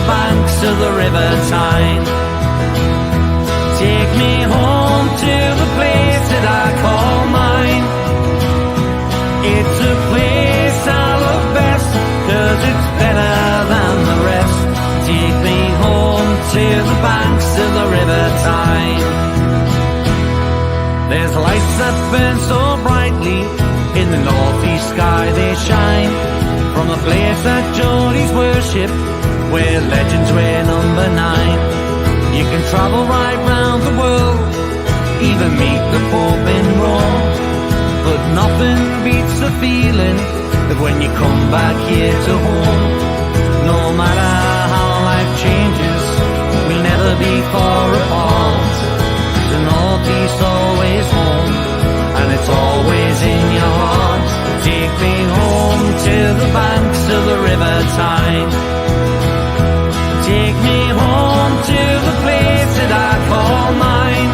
the banks of the River Tyne. Take me home to the place that I call mine. It's a place I love best, 'cause it's better than the rest. Take me home to the banks of the River Tyne. There's lights that burn so brightly, in the northeast sky they shine, from a place that Geordies worship, where legends wear number 9. You can travel right round the world, even meet the Pope in Rome, but nothing beats the feeling that when you come back here to home. No matter how life changes, we'll never be far apart. The northeast always home, and it's always in your heart. Take me home to the banks of the River Tyne. Take me home to the place that I call mine.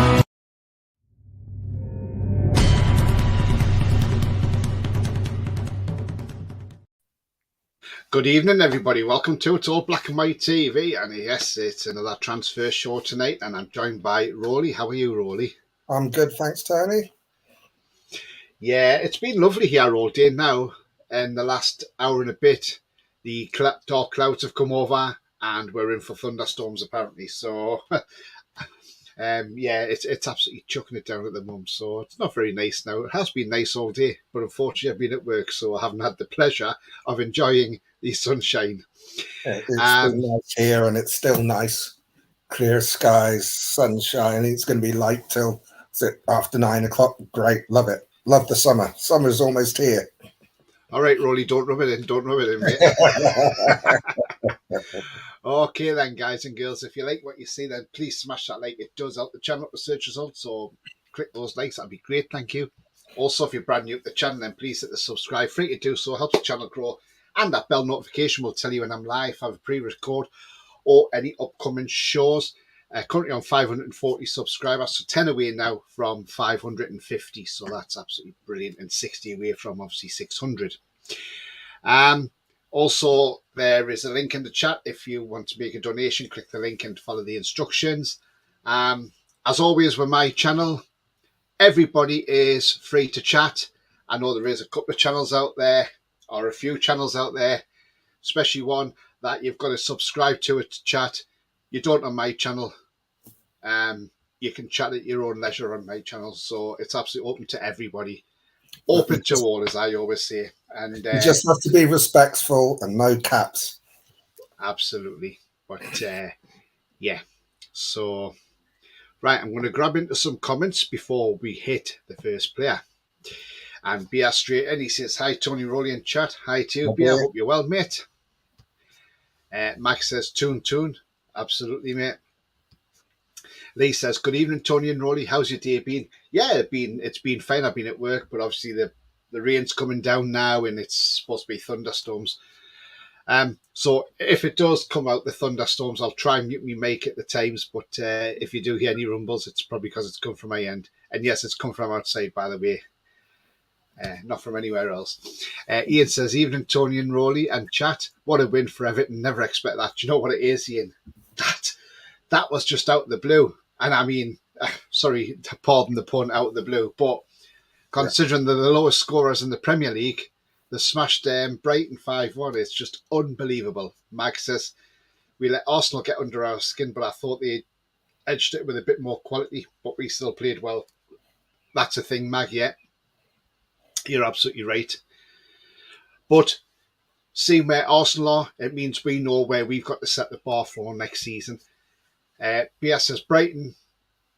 Good evening, everybody. Welcome to It's All Black and White TV. And yes, it's another transfer show tonight, and I'm joined by Roly. How are you, Roly? I'm good, thanks, Tony. Yeah, it's been lovely here all day now. In the last hour and a bit, the dark clouds have come over, and we're in for thunderstorms apparently. So, yeah, it's absolutely chucking it down at the moment. So it's not very nice now. It has been nice all day, but unfortunately I've been at work, so I haven't had the pleasure of enjoying the sunshine. It's been nice here, and it's still nice. Clear skies, sunshine. It's going to be light till after 9 o'clock. Great, love it. Love the summer. Summer's almost here. All right, Roly, don't rub it in. Don't rub it in, mate. Okay then, guys and girls, if you like what you see, then please smash that like. It does help the channel up the search results, so click those likes. That'd be great. Thank you. Also, if you're brand new to the channel, then please hit the subscribe. Free to do so. Helps the channel grow. And that bell notification will tell you when I'm live, have a pre-record, or any upcoming shows. Currently on 540 subscribers, so 10 away now from 550. So that's absolutely brilliant, and 60 away from obviously 600. Also, there is a link in the chat. If you want to make a donation, click the link and follow the instructions. As always with my channel, everybody is free to chat. I know there is a couple of channels out there, or a few channels out there, especially one that you've got to subscribe to it to chat. You don't on my channel. You can chat at your own leisure on my channel, so it's absolutely open to everybody. Open to all, as I always say. And you just have to be respectful and no caps. Absolutely. But yeah. So right, I'm going to grab into some comments before we hit the first player. And Bia straight in, he says, "Hi Tony, Roly in chat." Hi to you, Bia. Hope you're well, mate. Max says, "Toon." Absolutely, mate. Lee says, "Good evening, Tony and Roly. How's your day been?" Yeah, it's been fine. I've been at work, but obviously the rain's coming down now, and it's supposed to be thunderstorms. So if it does come out the thunderstorms, I'll try and mute me mic at the times. But if you do hear any rumbles, it's probably because it's come from my end. And yes, it's come from outside, by the way. Not from anywhere else. Ian says, "Evening, Tony and Roly and chat. What a win for Everton. Never expect that." Do you know what it is, Ian? That was just out of the blue. And I mean, sorry, pardon the pun, out of the blue. But considering they're the lowest scorers in the Premier League, they smashed Brighton 5-1. It's just unbelievable. Mag says, "We let Arsenal get under our skin, but I thought they edged it with a bit more quality, but we still played well." That's a thing, Mag, yeah. You're absolutely right. But seeing where Arsenal are, it means we know where we've got to set the bar for next season. BS says, "Brighton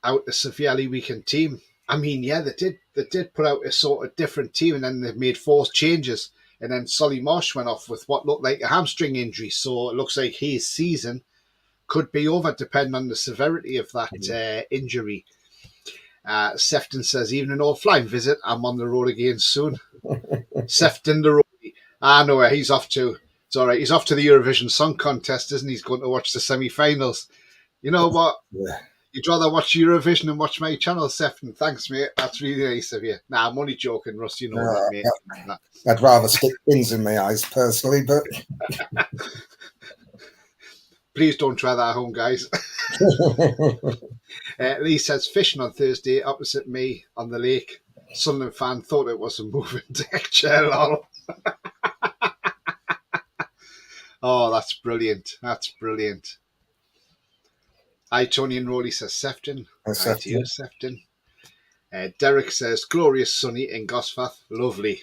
out a severely weakened team." I mean, yeah, they did put out a sort of different team, and then they made 4 changes. And then Solly Marsh went off with what looked like a hamstring injury. So it looks like his season could be over, depending on the severity of that injury. Sefton says, "Evening all, flying visit. I'm on the road again soon." Sefton the road. I know where he's off to. It's all right. He's off to the Eurovision Song Contest, isn't he? He's going to watch the semi-finals. You know what? Yeah. You'd rather watch Eurovision than watch my channel, Sefton. Thanks, mate. That's really nice of you. Nah, I'm only joking, Russ. You know that, mate. I'd rather stick pins in my eyes, personally, but... Please don't try that at home, guys. Lee says, fishing on Thursday opposite me on the lake. Sunderland fan thought it was a moving deck chair. Lol. Oh, that's brilliant. That's brilliant. Hi, Tony and Roly, says Sefton. Hi to you, Sefton. Derek says, glorious sunny in Gosforth. Lovely.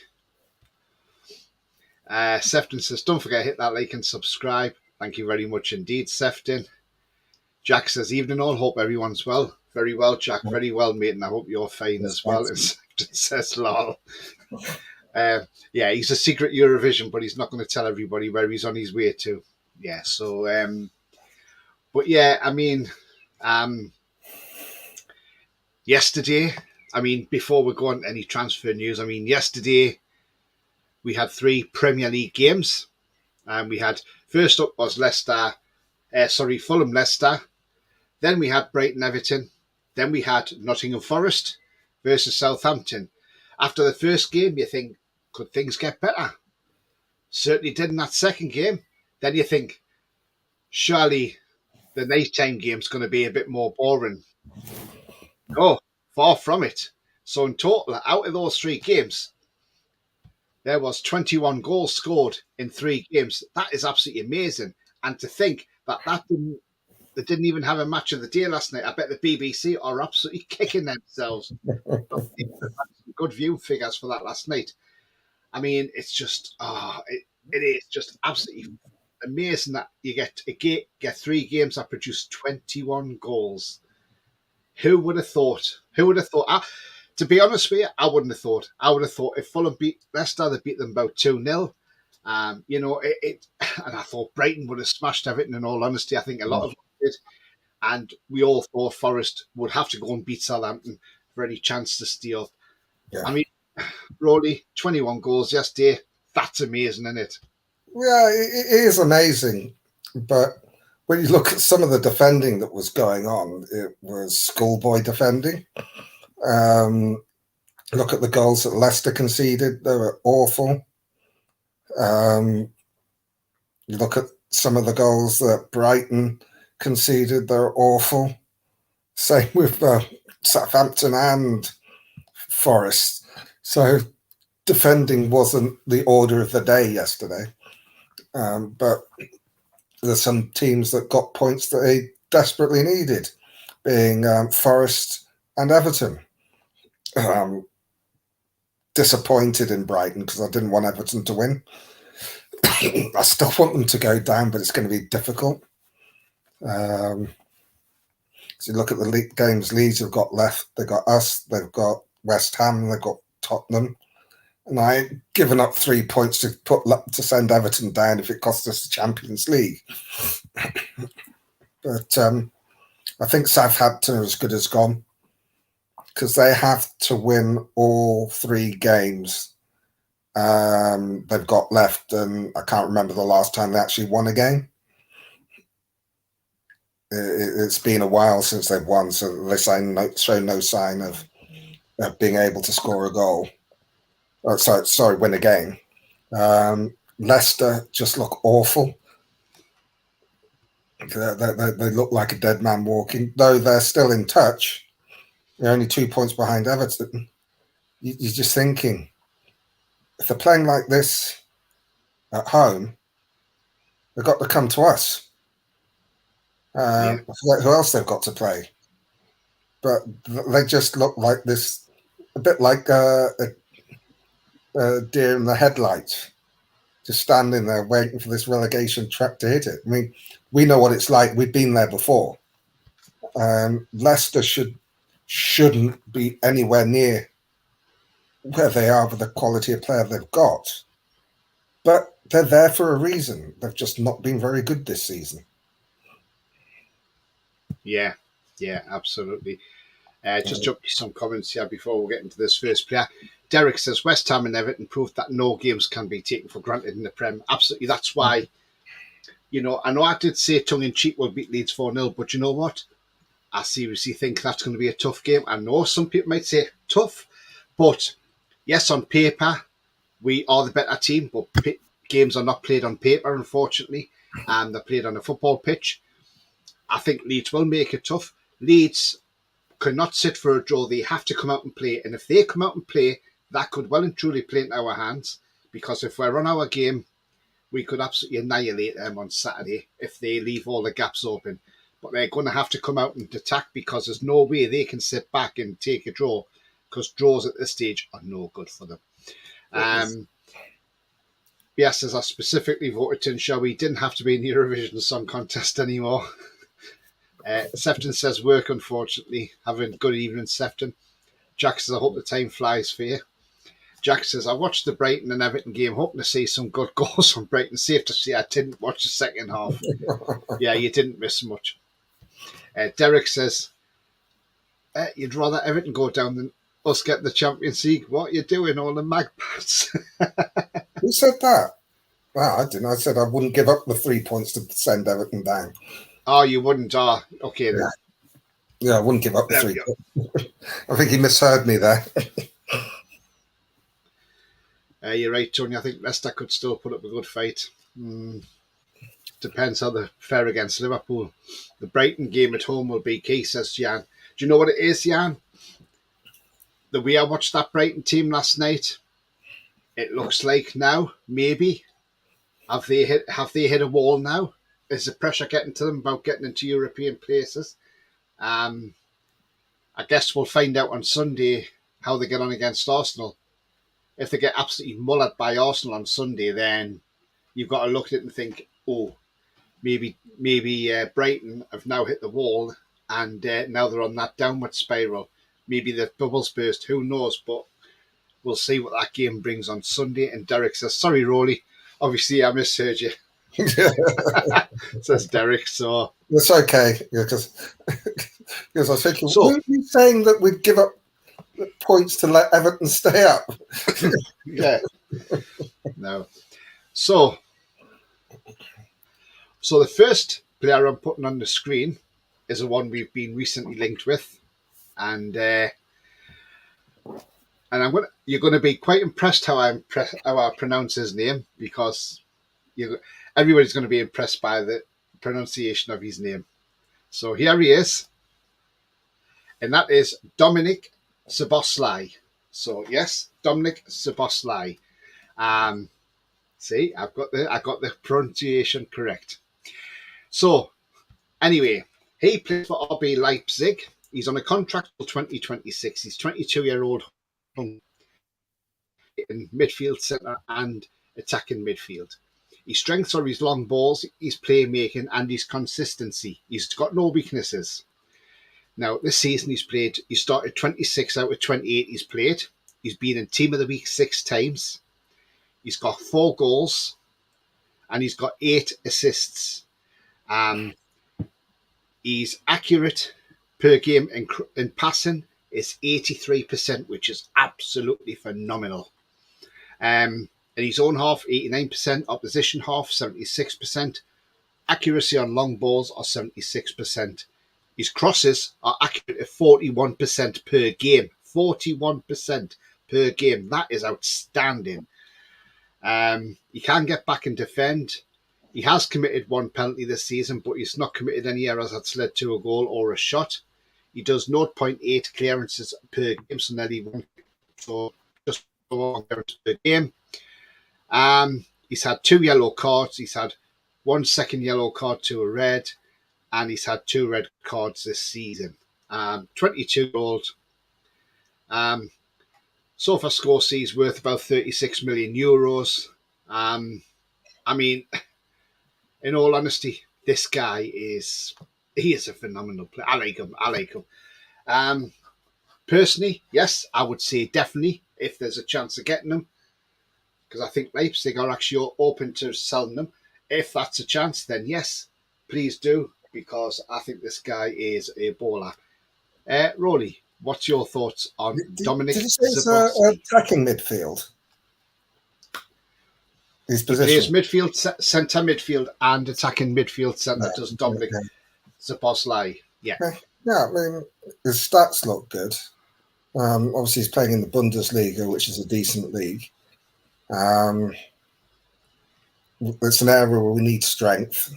Sefton says, don't forget to hit that like and subscribe. Thank you very much indeed, Sefton. Jack says, evening all. Hope everyone's well. Very well, Jack. Very well, mate. And I hope you're fine as well. And Sefton says, lol. Yeah, he's a secret Eurovision, but he's not going to tell everybody where he's on his way to. Yeah, so, but yeah, I mean, yesterday, I mean, before we go on any transfer news, I mean, yesterday we had 3 Premier League games. We had, first up was Fulham Leicester. Then we had Brighton Everton. Then we had Nottingham Forest versus Southampton. After the first game, you think, could things get better? Certainly did in that second game. Then you think, surely the nighttime game's going to be a bit more boring. No, far from it. So in total, out of those 3 games, there was 21 goals scored in 3 games. That is absolutely amazing. And to think that they didn't even have a match of the day last night. I bet the BBC are absolutely kicking themselves. Good viewing figures for that last night. I mean, it's just, it is just absolutely amazing that you get 3 games that produce 21 goals. Who would have thought? To be honest with you, I wouldn't have thought. I would have thought if Fulham beat Leicester, they beat them about 2-0. You know, and I thought Brighton would have smashed Everton. In all honesty, I think a lot of them did. And we all thought Forest would have to go and beat Southampton for any chance to steal. Yeah. I mean, Roly, 21 goals yesterday. That's amazing, isn't it? Yeah, it is amazing. But when you look at some of the defending that was going on, it was schoolboy defending. Look at the goals that Leicester conceded. They were awful. You look at some of the goals that Brighton conceded. They're awful. Same with Southampton and Forest. So defending wasn't the order of the day yesterday. But there's some teams that got points that they desperately needed, being Forest and Everton. Disappointed in Brighton because I didn't want Everton to win. I still want them to go down, but it's going to be difficult. So you look at the games Leeds have got left. They've got us, they've got West Ham, they've got Tottenham. And I ain't given up 3 points to send Everton down if it costs us the Champions League. But I think Southampton are as good as gone because they have to win all 3 games they've got left. And I can't remember the last time they actually won a game. It's been a while since they've won, so they show no sign of being able to score a goal. Win a game. Leicester just look awful. They look like a dead man walking, though they're still in touch. They're only 2 points behind Everton. You're just thinking, if they're playing like this at home, they've got to come to us. I forget who else they've got to play. But they just look like this, a bit like a deer in the headlights, just standing there waiting for this relegation track to hit it. I mean, we know what it's like. We've been there before. Leicester shouldn't be anywhere near where they are with the quality of player they've got. But they're there for a reason. They've just not been very good this season. Yeah, absolutely. Just jump to some comments here before we get into this first player. Derek says, West Ham and Everton proved that no games can be taken for granted in the Prem. Absolutely. That's why, I know I did say tongue-in-cheek we'll beat Leeds 4-0, but you know what? I seriously think that's going to be a tough game. I know some people might say tough, but yes, on paper, we are the better team, but games are not played on paper, unfortunately, and they're played on a football pitch. I think Leeds will make it tough. Leeds cannot sit for a draw. They have to come out and play. And if they come out and play, that could well and truly play into our hands. Because if we're on our game, we could absolutely annihilate them on Saturday if they leave all the gaps open. But they're going to have to come out and attack, because there's no way they can sit back and take a draw, because draws at this stage are no good for them. Yes, as I specifically voted in, shall we? Didn't have to be in the Eurovision Song Contest anymore. Sefton says work, unfortunately. Having a good evening, Sefton. Jack says, I hope the time flies for you. Jack says, I watched the Brighton and Everton game, hoping to see some good goals from Brighton. Safe to say I didn't watch the second half. Yeah, you didn't miss much. Derek says, you'd rather Everton go down than us get the Champions League. What are you doing, all the magpies? Who said that? Well, I didn't. I said I wouldn't give up the 3 points to send Everton down. Oh, you wouldn't? Oh, okay then. Yeah, I wouldn't give up the 3 points. I think he misheard me there. You're right, Tony. I think Leicester could still put up a good fight. Depends how they fare against Liverpool. The Brighton game at home will be key, says Jan. Do you know what it is, Jan? The way I watched that Brighton team last night, it looks like now, maybe, have they hit a wall now? Is the pressure getting to them about getting into European places? I guess we'll find out on Sunday how they get on against Arsenal. If they get absolutely mullered by Arsenal on Sunday, then you've got to look at it and think, oh, maybe Brighton have now hit the wall, and now they're on that downward spiral. Maybe the bubbles burst, who knows? But we'll see what that game brings on Sunday. And Derek says, sorry, Roly, obviously I misheard you. Says Derek, so... It's okay, because I was thinking, were you saying that we'd give up points to let Everton stay up? Yeah. No. So the first player I'm putting on the screen is the one we've been recently linked with, and you're going to be quite impressed how I pronounce his name, because everybody's going to be impressed by the pronunciation of his name. So here he is, and that is Dominic Szoboszlai. So yes, Dominic Szoboszlai. See, I got the pronunciation correct. So anyway, he plays for RB Leipzig. He's on a contract till 2026. He's 22-year-old in midfield, centre and attacking midfield. His strengths are his long balls, his playmaking and his consistency. He's got no weaknesses. Now, this season he started 26 out of 28 he's played. He's been in Team of the Week 6 times. He's got 4 goals and he's got 8 assists. He's accurate per game in passing is 83%, which is absolutely phenomenal. In his own half, 89%, opposition half, 76%. Accuracy on long balls are 76%. His crosses are accurate at 41% per game. 41% per game. That is outstanding. He can get back and defend. He has committed 1 penalty this season, but he's not committed any errors that's led to a goal or a shot. He does 0.8 clearances per game, so nearly 1. So just 1 clearance per game. He's had 2 yellow cards. He's had 1 second yellow card to a red, and he's had 2 red cards this season. 22-year-old. SofaScore sees he's worth about 36 million euros. I mean, in all honesty, this guy is a phenomenal player. I like him. Personally, yes, I would say definitely if there's a chance of getting him, because I think Leipzig are actually open to selling them. If that's a chance, then yes, please do, because I think this guy is a baller. Roly, what's your thoughts on Dominic Did you say it's attacking midfield? His position? He plays midfield, centre midfield and attacking midfield centre, does Dominic Szoboszlai. Yeah. Yeah, I mean, his stats look good. Obviously, he's playing in the Bundesliga, which is a decent league. It's an area where we need strength.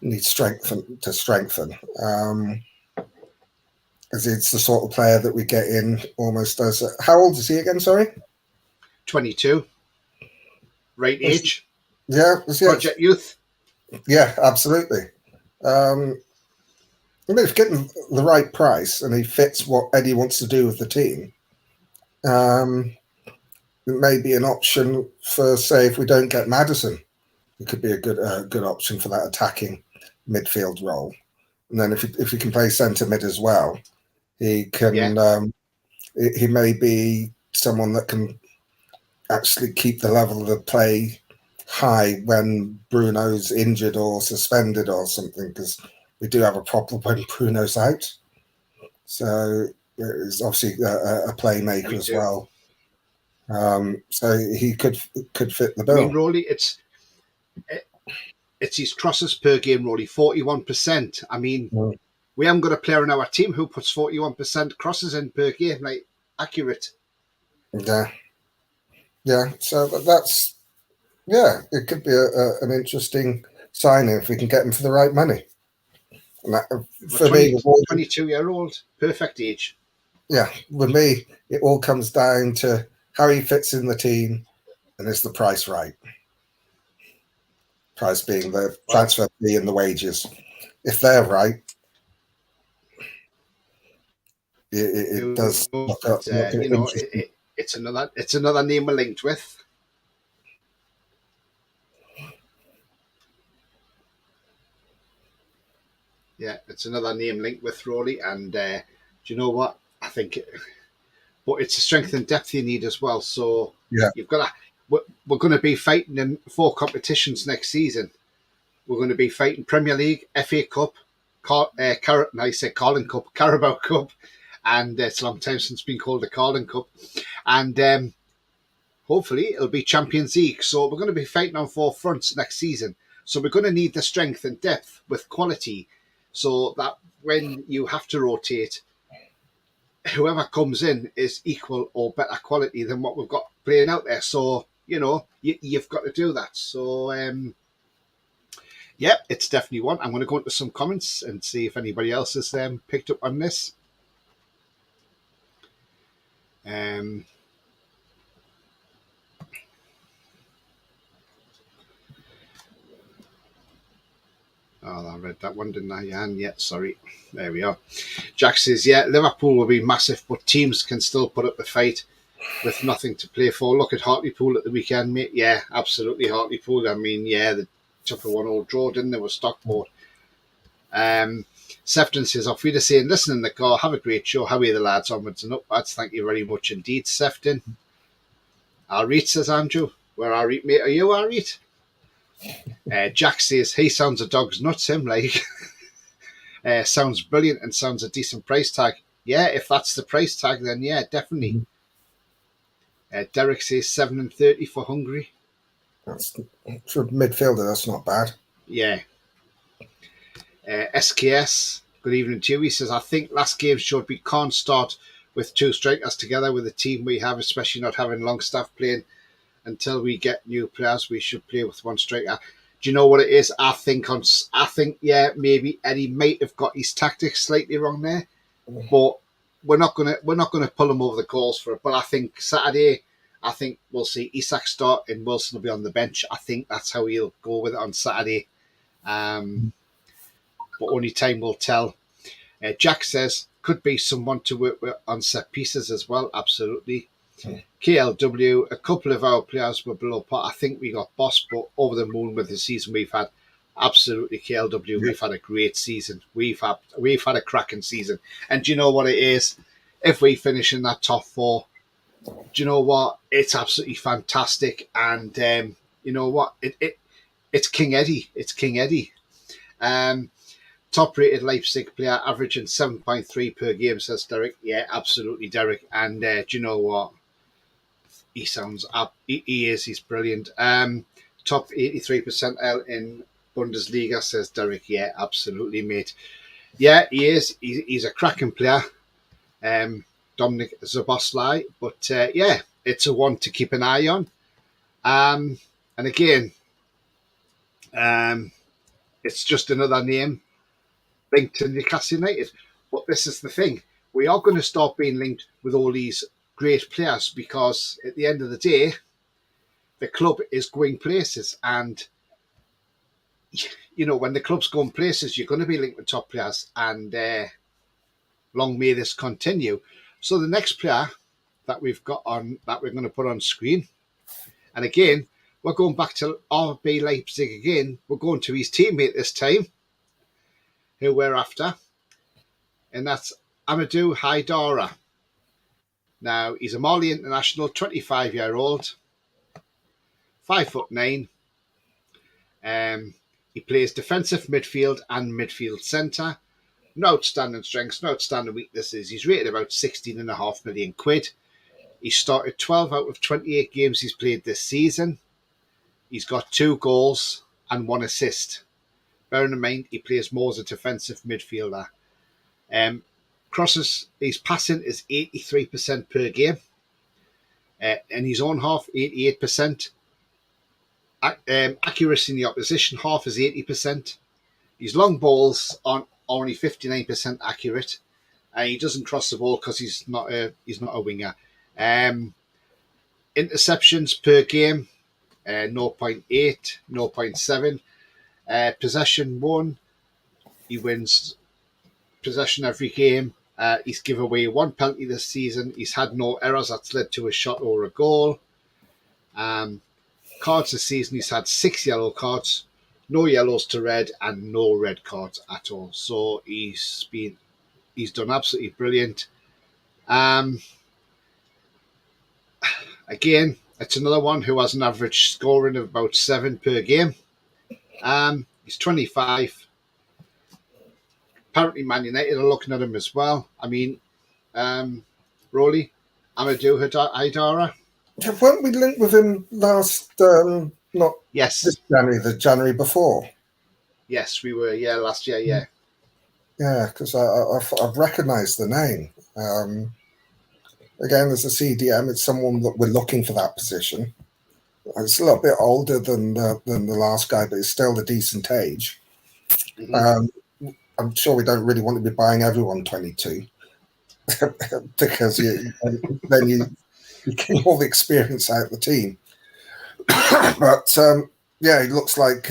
needs to strengthen. As it's the sort of player that we get in almost as how old is he again? Sorry, 22. Right age. Yeah, Project Youth. Yeah, absolutely. I mean, if you get him the right price and he fits what Eddie wants to do with the team, it may be an option for, say, if we don't get Maddison, it could be a good option for that attacking midfield role. And then if he can play centre mid as well, he can. He may be someone that can actually keep the level of the play high when Bruno's injured or suspended or something, because we do have a problem when Bruno's out. So it's obviously a playmaker as well. So he could fit the bill. I mean, Roly, it's his crosses per game, Roly, 41%. I mean, we haven't got a player in our team who puts 41% crosses in per game, like accurate. Yeah. So that's it could be an interesting signing if we can get him for the right money. And that, for 22-year-old, perfect age. Yeah, with me, it all comes down to how he fits in the team and is the price right. Price being the transfer fee and the wages. If they're right, it does look up. It's another name we're linked with. Yeah, it's another name linked with Roly, and do you know what? I think, but it's a strength and depth you need as well. So you've got to. We're going to be fighting in 4 competitions next season. We're going to be fighting Premier League, FA Cup, Carling Cup, Carabao Cup, and it's a long time since it's been called the Carling Cup, and hopefully it'll be Champions League. So we're going to be fighting on 4 fronts next season. So we're going to need the strength and depth with quality, so that when you have to rotate, whoever comes in is equal or better quality than what we've got playing out there. So, you've got to do that. So, it's definitely one. I'm going to go into some comments and see if anybody else has picked up on this. I read that one, didn't I, Jan? Yeah, sorry. There we are. Jack says, Liverpool will be massive, but teams can still put up the fight with nothing to play for. Look at Hartlepool at the weekend, mate. Yeah, absolutely, Hartlepool. I mean, they took a 1-1 draw, didn't they, with Stockport. Sefton says, off Reader saying, listen in the car, have a great show. How are the lads? Onwards and upwards. Thank you very much indeed, Sefton. Arit, says Andrew. Where Arit, mate? Are you Arit? Jack says, he sounds a dog's nuts, him, like. Sounds brilliant and sounds a decent price tag. Yeah, if that's the price tag, then yeah, definitely. Derek says 7.30 for Hungary. That's for a midfielder. That's not bad. Yeah. SKS, good evening to you. He says, I think last game showed we can't start with 2 strikers together with the team we have, especially not having Longstaff playing. Until we get new players, we should play with 1 striker. Do you know what it is? I think maybe Eddie might have got his tactics slightly wrong there, but we're not gonna pull him over the coals for it. But I think Saturday, we'll see Isak start and Wilson will be on the bench. I think that's how he'll go with it on Saturday. But only time will tell. Jack says could be someone to work with on set pieces as well. Absolutely. KLW, a couple of our players were below par. I think we got boss, but over the moon with the season we've had. Absolutely, KLW, we've had a great season. We've had a cracking season. And do you know what it is? If we finish in that top 4, do you know what? It's absolutely fantastic. And you know what? It's King Eddie. It's King Eddie. Top rated Leipzig player, averaging 7.3 per game, says Derek. Yeah, absolutely, Derek. And do you know what? He sounds up. He's brilliant. Top 83 percentile in Bundesliga, says Derek. Yeah, absolutely, mate. Yeah, he is. He's a cracking player. Dominic Szoboszlai. But it's a one to keep an eye on. And again, it's just another name linked to Newcastle United. But this is the thing. We are going to start being linked with all these great players because at the end of the day, the club is going places. And, when the club's going places, you're going to be linked with top players. And long may this continue. So the next player that we've got on, that we're going to put on screen, and again, we're going back to RB Leipzig again. We're going to his teammate this time, who we're after, and that's Amadou Haidara. Now, he's a Mali international, 25-year-old, 5'9". He plays defensive midfield and midfield centre. No outstanding strengths, no outstanding weaknesses. He's rated about 16.5 million quid. He started 12 out of 28 games he's played this season. He's got 2 goals and 1 assist. Bearing in mind, he plays more as a defensive midfielder. Crosses, his passing is 83% per game. And his own half, 88%. Accuracy in the opposition half is 80%. His long balls are only 59% accurate. He doesn't cross the ball because he's not a winger. Interceptions per game, 0.8, 0.7. Possession 1. He wins possession every game. He's given away 1 penalty this season. He's had no errors that's led to a shot or a goal. Cards this season, he's had 6 yellow cards, no yellows to red, and no red cards at all. So he's done absolutely brilliant. Again, it's another one who has an average scoring of about 7 per game. He's 25. Apparently, Man United are looking at him as well. I mean, Roly, Amadou Haidara. Weren't we linked with him last? Not Yes, this January, the January before. Yes, we were. Yeah, last year. Yeah. Yeah, because I've recognised the name. Again, as a CDM, it's someone that we're looking for that position. It's a little bit older than the last guy, but it's still a decent age. Mm-hmm. I'm sure we don't really want to be buying everyone 22 because then you get all the experience out of the team. But yeah, he looks like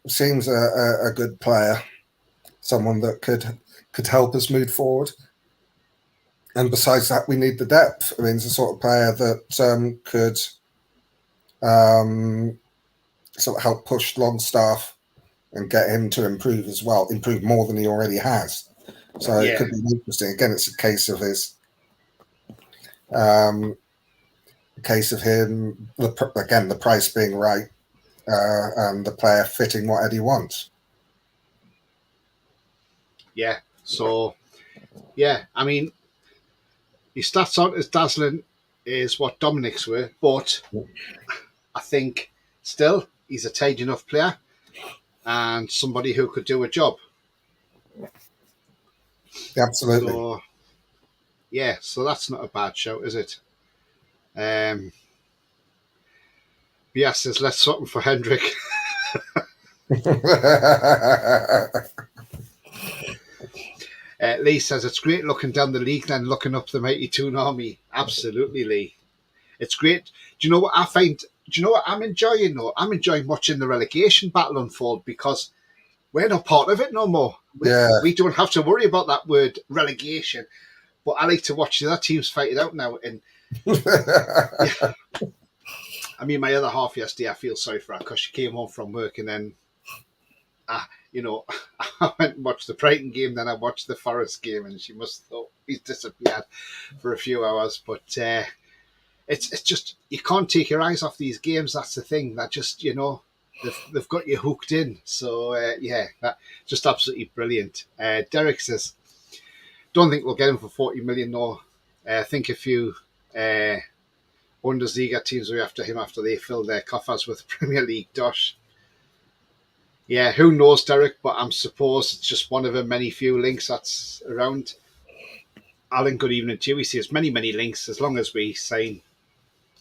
seems a good player, someone that could help us move forward. And besides that, we need the depth. I mean, it's the sort of player that could sort of help push Longstaff and get him to improve as well, improve more than he already has. So It could be interesting. Again, it's a case of him, the price being right and the player fitting what Eddie wants. Yeah. So, yeah, I mean, his stats aren't as dazzling as what Dominic's were, but I think still he's a tidy enough player and somebody who could do a job. Absolutely. So, yeah, so that's not a bad shout, is it? Bias says, let's swap him for Hendrick. Lee says, it's great looking down the league and looking up the Mighty Toon Army. Absolutely, Lee. It's great. Do you know what I find? Do you know what I'm enjoying, though? I'm enjoying watching the relegation battle unfold because we're not part of it no more. We don't have to worry about that word relegation. But I like to watch the other teams fight it out now. And yeah. I mean, my other half yesterday, I feel sorry for her because she came home from work and then, I went and watched the Brighton game, then I watched the Forest game, and she must have thought he's disappeared for a few hours. But it's just, you can't take your eyes off these games. That's the thing. That just, they've got you hooked in. So, that's just absolutely brilliant. Derek says, don't think we'll get him for 40 million, no. I think a few Bundesliga teams will be after him after they fill their coffers with Premier League dosh. Yeah, who knows, Derek, but I suppose it's just one of the many few links that's around. Alan, good evening to you. He says many, many links. As long as we sign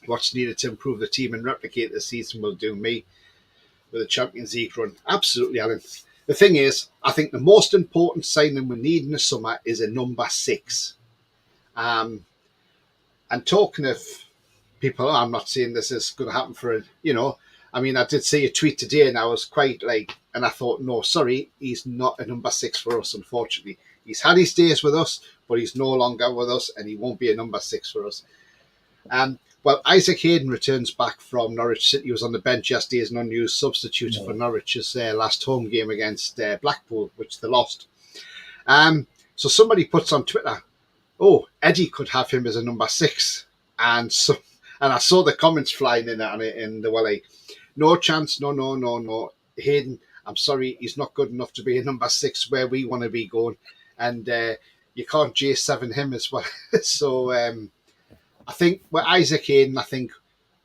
what's needed to improve the team and replicate the season will do me with a Champions League run. Absolutely, Alan. the thing is, I think the most important signing we need in the summer is a number 6. And talking of people, I'm not saying this is going to happen for, I mean, I did see a tweet today and I was quite and I thought, no, sorry, he's not a number 6 for us, unfortunately. He's had his days with us, but he's no longer with us and he won't be a number 6 for us. Well, Isaac Hayden returns back from Norwich City. He was on the bench yesterday as an unused substitute for Norwich's last home game against Blackpool, which they lost. So somebody puts on Twitter, oh, Eddie could have him as a number 6. And I saw the comments flying in on it, and they were like, no chance, no. Hayden, I'm sorry, he's not good enough to be a number 6 where we want to be going. And you can't J7 him as well. So I think with Isaac Hayden, I think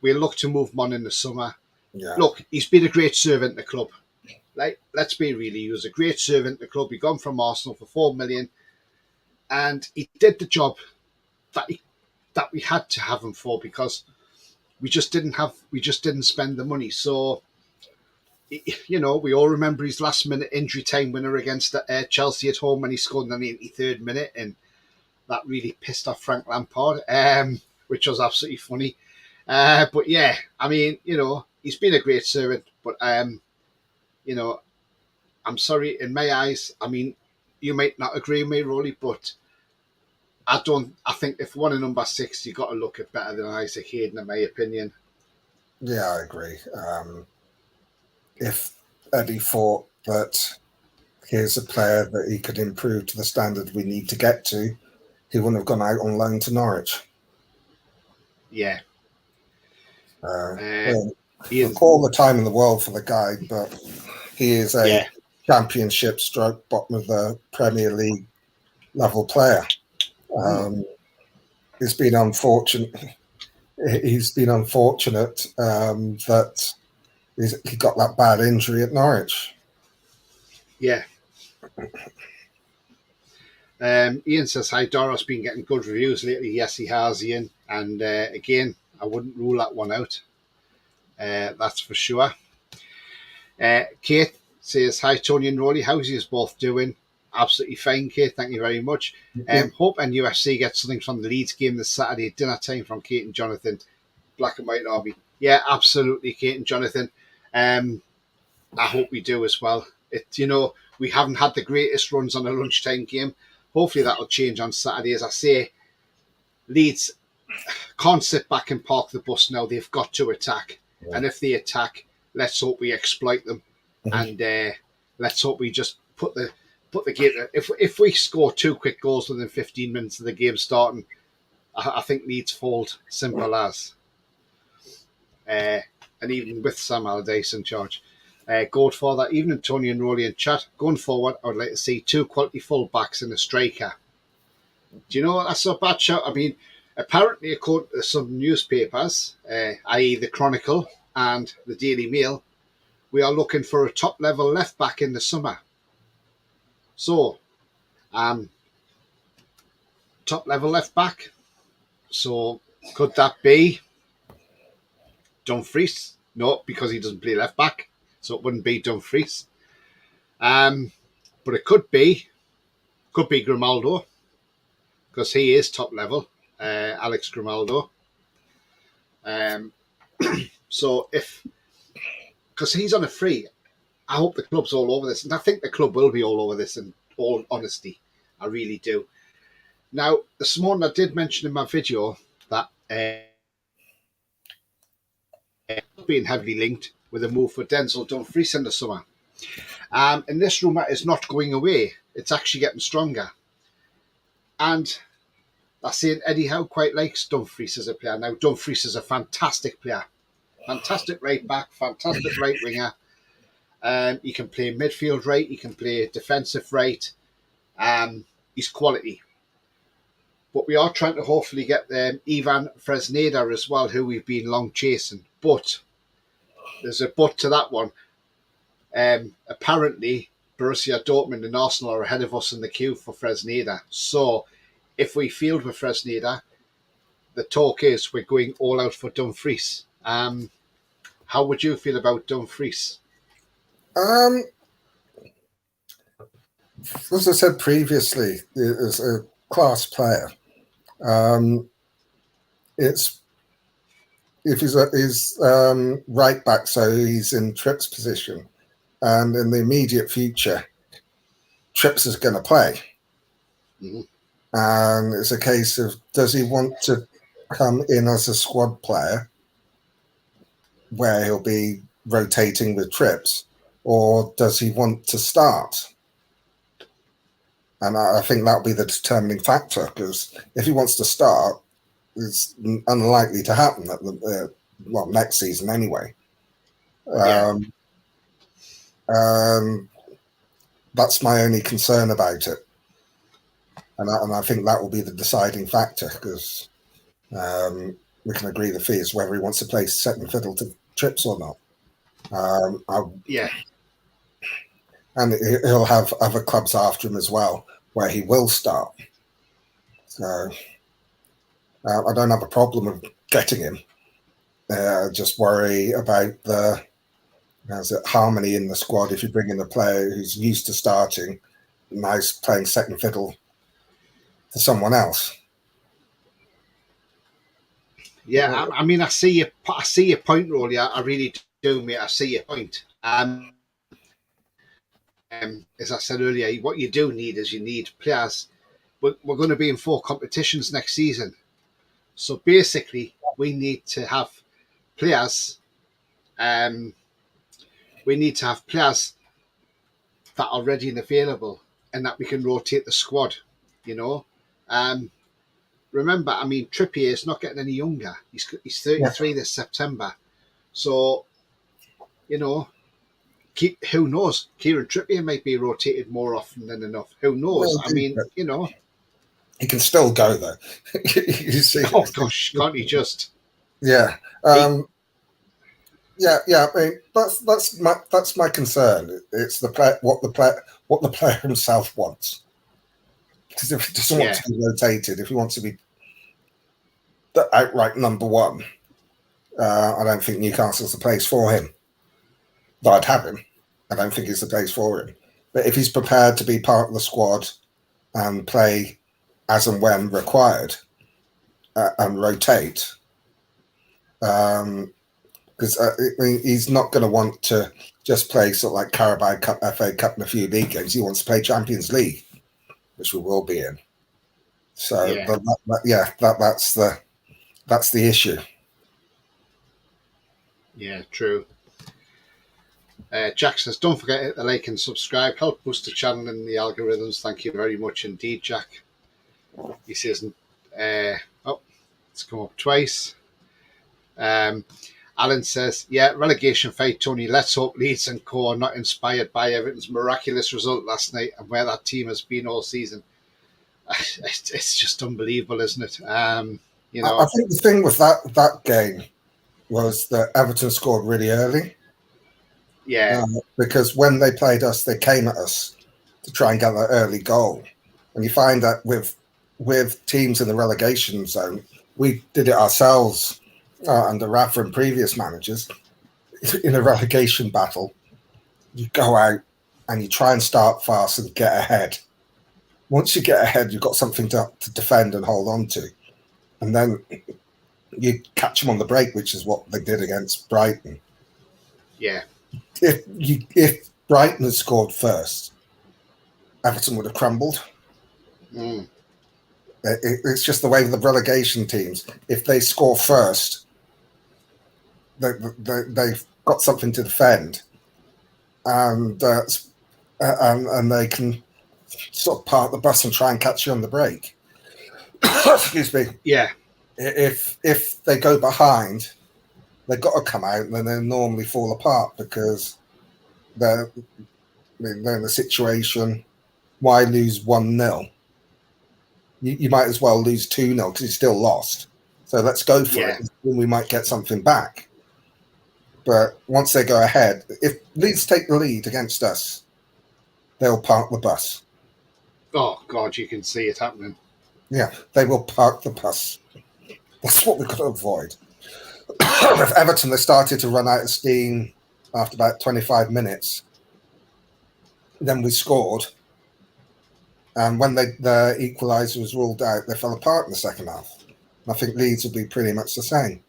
we'll look to move him on in the summer. Yeah. Look, he's been a great servant in the club. Let's be real, he was a great servant in the club. He gone from Arsenal for 4 million. And he did the job that we had to have him for, because we just didn't spend the money. So, we all remember his last minute injury time winner against Chelsea at home when he scored in the 83rd minute, and that really pissed off Frank Lampard, which was absolutely funny. But yeah, I mean, he's been a great servant, but I'm sorry, in my eyes, I mean, you might not agree with me, Roly, but I think if one of number 6, you got to look at better than Isaac Hayden, in my opinion. Yeah, I agree. If Eddie thought that here's a player that he could improve to the standard we need to get to, he wouldn't have gone out on loan to Norwich. Yeah. All the time in the world for the guy, but he is a championship stroke bottom of the Premier League level player. He's been unfortunate. That he got that bad injury at Norwich. Yeah. Ian says, hi, Doro's been getting good reviews lately. Yes, he has, Ian. And again, I wouldn't rule that one out. That's for sure. Kate says, hi, Tony and Roly. How's you both doing? Absolutely fine, Kate. Thank you very much. Hope NUFC gets something from the Leeds game this Saturday at dinner time from Kate and Jonathan. Black and White Army. Yeah, absolutely, Kate and Jonathan. I hope we do as well. We haven't had the greatest runs on a lunchtime game. Hopefully that'll change on Saturday. As I say, Leeds can't sit back and park the bus now. They've got to attack. Yeah. And if they attack, let's hope we exploit them. Mm-hmm. And let's hope we just put the game. If we score 2 quick goals within 15 minutes of the game starting, I think Leeds fold. Simple as. And even with Sam Allardyce in charge. Going for that, even Tony and Roly in chat, going forward, I would like to see 2 quality full backs and a striker. Do you know what? That's a bad shout. I mean, apparently, according to some newspapers, i.e. the Chronicle and the Daily Mail, we are looking for a top-level left-back in the summer. So, top-level left-back. So, could that be Dumfries? No, because he doesn't play left-back. So it wouldn't be Dumfries. But it could be Grimaldo, because he is top-level, Alex Grimaldo. So because he's on a free, I hope the club's all over this. And I think the club will be all over this, in all honesty. I really do. Now, this morning I did mention in my video that being heavily linked with a move for Denzel Dumfries in the summer. And this rumour is not going away. It's actually getting stronger. And that's saying Eddie Howe quite likes Dumfries as a player. Now, Dumfries is a fantastic player. Fantastic right back, fantastic right winger. He can play midfield right, he can play defensive right. He's quality. But we are trying to hopefully get Ivan Fresneda as well, who we've been long chasing. But there's a but to that one. Apparently, Borussia Dortmund and Arsenal are ahead of us in the queue for Fresneda. So, if we field with Fresneda, the talk is we're going all out for Dumfries. How would you feel about Dumfries? as I said previously, is a class player. It's if he's right back, so he's in Tripp's position, and in the immediate future, Trips is going to play. Mm-hmm. And it's a case of, does he want to come in as a squad player where he'll be rotating with Trips, or does he want to start? And I think that'll be the determining factor, because if he wants to start, it's unlikely to happen at the next season anyway. That's my only concern about it. And I think that will be the deciding factor, because we can agree the fee is whether he wants to play second fiddle to Trips or not. And he'll have other clubs after him as well, where he will start. So I don't have a problem with getting him. Just worry about the harmony in the squad. If you bring in a player who's used to starting, now he's playing second fiddle to someone else. Yeah, I mean, I see your point, Roly. I really do, mate. I see your point. As I said earlier, what you do need is you need players. We're going to be in 4 competitions next season, so basically we need to have players. We need to have players that are ready and available, and that we can rotate the squad. Remember, I mean, Trippier is not getting any younger. He's 33 this September, so who knows? Kieran Trippier might be rotated more often than enough. Who knows? I mean, he can still go though. You see? Oh gosh, can't he just? Yeah. I mean, that's my concern. It's what the player himself wants. Because if he doesn't want to be rotated, if he wants to be the outright number one, I don't think Newcastle's the place for him. But I'd have him. I don't think it's the place for him. But if he's prepared to be part of the squad and play as and when required and rotate, because he's not going to want to just play sort of like Carabao Cup, FA Cup, and a few league games. He wants to play Champions League, which we will be in. So that's the issue. Yeah, true. Jack says, don't forget to hit the like and subscribe. Help boost the channel and the algorithms. Thank you very much indeed, Jack. He says, it's come up twice. Alan says, relegation fight, Tony. Let's hope Leeds and Co are not inspired by Everton's miraculous result last night and where that team has been all season. It's just unbelievable, isn't it? I think the thing with that game was that Everton scored really early. Yeah. Because when they played us, they came at us to try and get that early goal. And you find that with teams in the relegation zone, we did it ourselves under Rafa and previous managers. In a relegation battle, you go out and you try and start fast and get ahead. Once you get ahead, you've got something to defend and hold on to. And then you catch them on the break, which is what they did against Brighton. Yeah. If Brighton had scored first, Everton would have crumbled. It's just the way of the relegation teams. If they score first, they've got something to defend, and they can sort of park the bus and try and catch you on the break. Excuse me. Yeah. If they go behind, they've got to come out, and then they normally fall apart because they're in a situation. Why lose 1-0? You might as well lose 2-0 because you still lost. So let's go for it. And we might get something back. But once they go ahead, if Leeds take the lead against us, they'll park the bus. Oh, God, you can see it happening. Yeah, they will park the bus. That's what we've got to avoid. With Everton, they started to run out of steam after about 25 minutes. Then we scored, And when the equaliser was ruled out, they fell apart in the second half. And I think Leeds will be pretty much the same.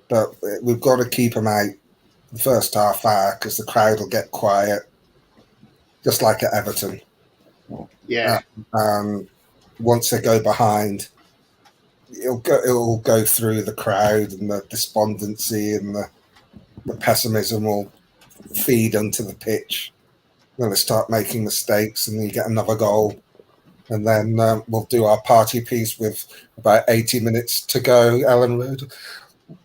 But we've got to keep them out the first half hour because the crowd will get quiet, just like at Everton. Yeah. Once they go behind, it'll go through the crowd, and the despondency and the pessimism will feed onto the pitch. Then they start making mistakes, and you get another goal. And then we'll do our party piece with about 80 minutes to go. Ellen Road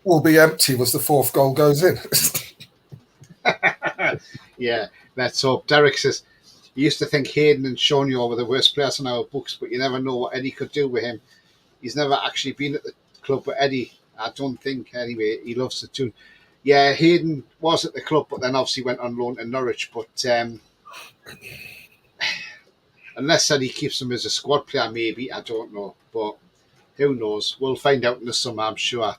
will be empty as the fourth goal goes in. Yeah, let's hope. Derek says, he used to think Hayden and Shonyo were the worst players in our books, but you never know what Eddie could do with him. He's never actually been at the club with Eddie, I don't think, anyway. He loves the tune. Yeah, Hayden was at the club, but then obviously went on loan to Norwich. But unless Eddie keeps him as a squad player, maybe, I don't know. But who knows? We'll find out in the summer, I'm sure.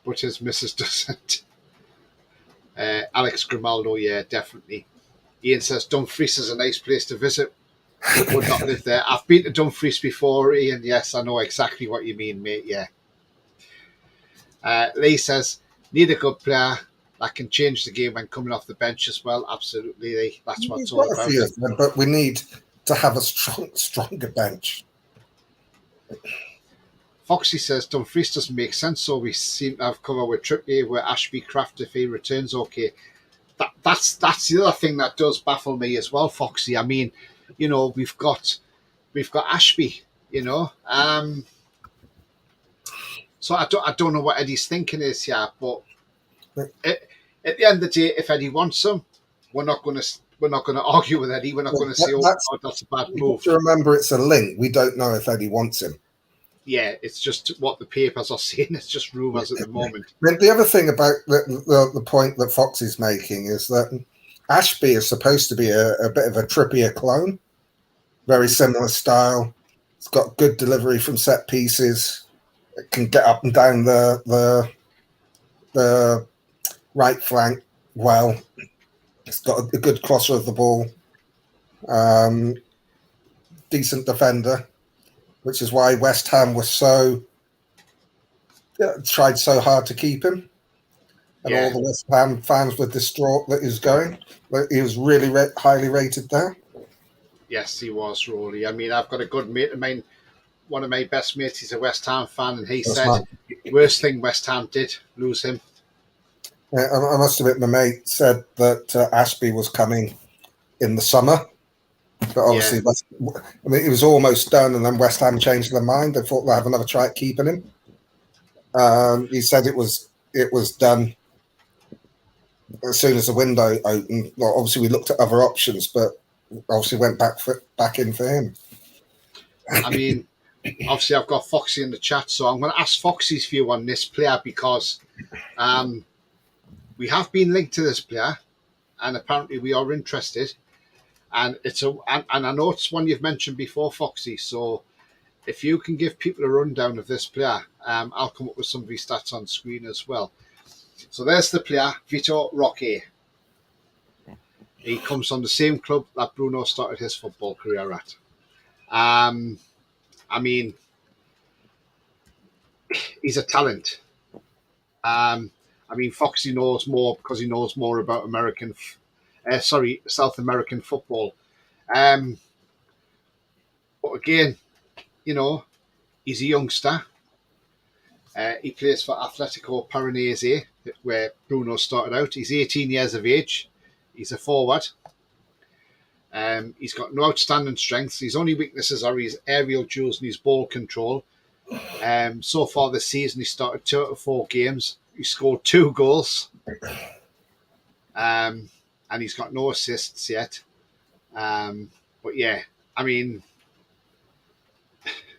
But his missus doesn't. Alex Grimaldo, yeah, definitely. Ian says Dumfries is a nice place to visit. Would not live there. I've been to Dumfries before, Ian. Yes, I know exactly what you mean, mate. Yeah. Lee says, need a good player that can change the game when coming off the bench as well. Absolutely, Lee. That's what it's all about. But we need to have a stronger bench. Foxy says Dumfries doesn't make sense, so we seem to have cover with Trippier, where Ashby Craft if he returns okay. That's the other thing that does baffle me as well, Foxy. I mean, you know, we've got Ashby, you know. So I don't know what Eddie's thinking is here, but at the end of the day, if Eddie wants him, we're not going to argue with Eddie. We're not going to say, "Oh, that's a bad move." To remember, it's a link. We don't know if Eddie wants him. Yeah, it's just what the papers are saying. It's just rumours at the moment. The other thing about the point that Foxy's making is that Ashby is supposed to be a bit of a Trippier clone. Very similar style. It's got good delivery from set pieces. It can get up and down the right flank well. It's got a good crosser of the ball. Decent defender, which is why West Ham was tried so hard to keep him. And all the West Ham fans were distraught that he was going. He was really highly rated there. Yes, he was, Roly. I mean, I've got a good mate of mine, one of my best mates, he's a West Ham fan, and he said, worst thing West Ham did, lose him. Yeah, I must admit, my mate said that Ashby was coming in the summer. But obviously, it was almost done, and then West Ham changed their mind. They thought they'd have another try at keeping him. He said it was done as soon as the window opened. Well, obviously, we looked at other options, but obviously went back in for him. I mean, obviously, I've got Foxy in the chat, so I'm going to ask Foxy's view on this player because we have been linked to this player, and apparently we are interested. And and I know it's one you've mentioned before, Foxy. So if you can give people a rundown of this player, I'll come up with some of his stats on screen as well. So there's the player, Vitor Roque. He comes from the same club that Bruno started his football career at. I mean, he's a talent. I mean, Foxy knows more because he knows more about South American football. But again, you know, he's a youngster. He plays for Atletico Paranaense, where Bruno started out. He's 18 years of age. He's a forward. He's got no outstanding strengths. His only weaknesses are his aerial duels and his ball control. So far this season, he started 2 out of 4 games. He scored 2 goals. And he's got no assists yet. But yeah, I mean,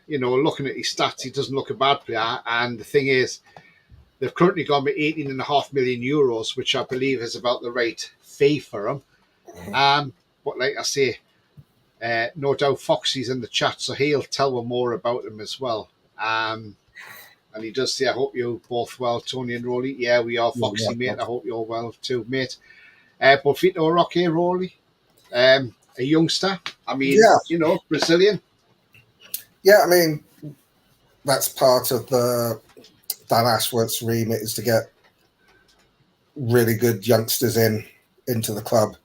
you know, looking at his stats, he doesn't look a bad player. And the thing is, they've currently gone with €18.5 million, which I believe is about the right fee for him. But like I say, no doubt Foxy's in the chat, so he'll tell us more about him as well. And he does say, I hope you're both well, Tony and Roly. Yeah, we are, Foxy, mate. I hope you're well too, mate. But Vito Roque, Roly, a youngster. I mean, Yeah. Brazilian. Yeah, I mean, that's part of the Dan Ashworth's remit, is to get really good youngsters into the club.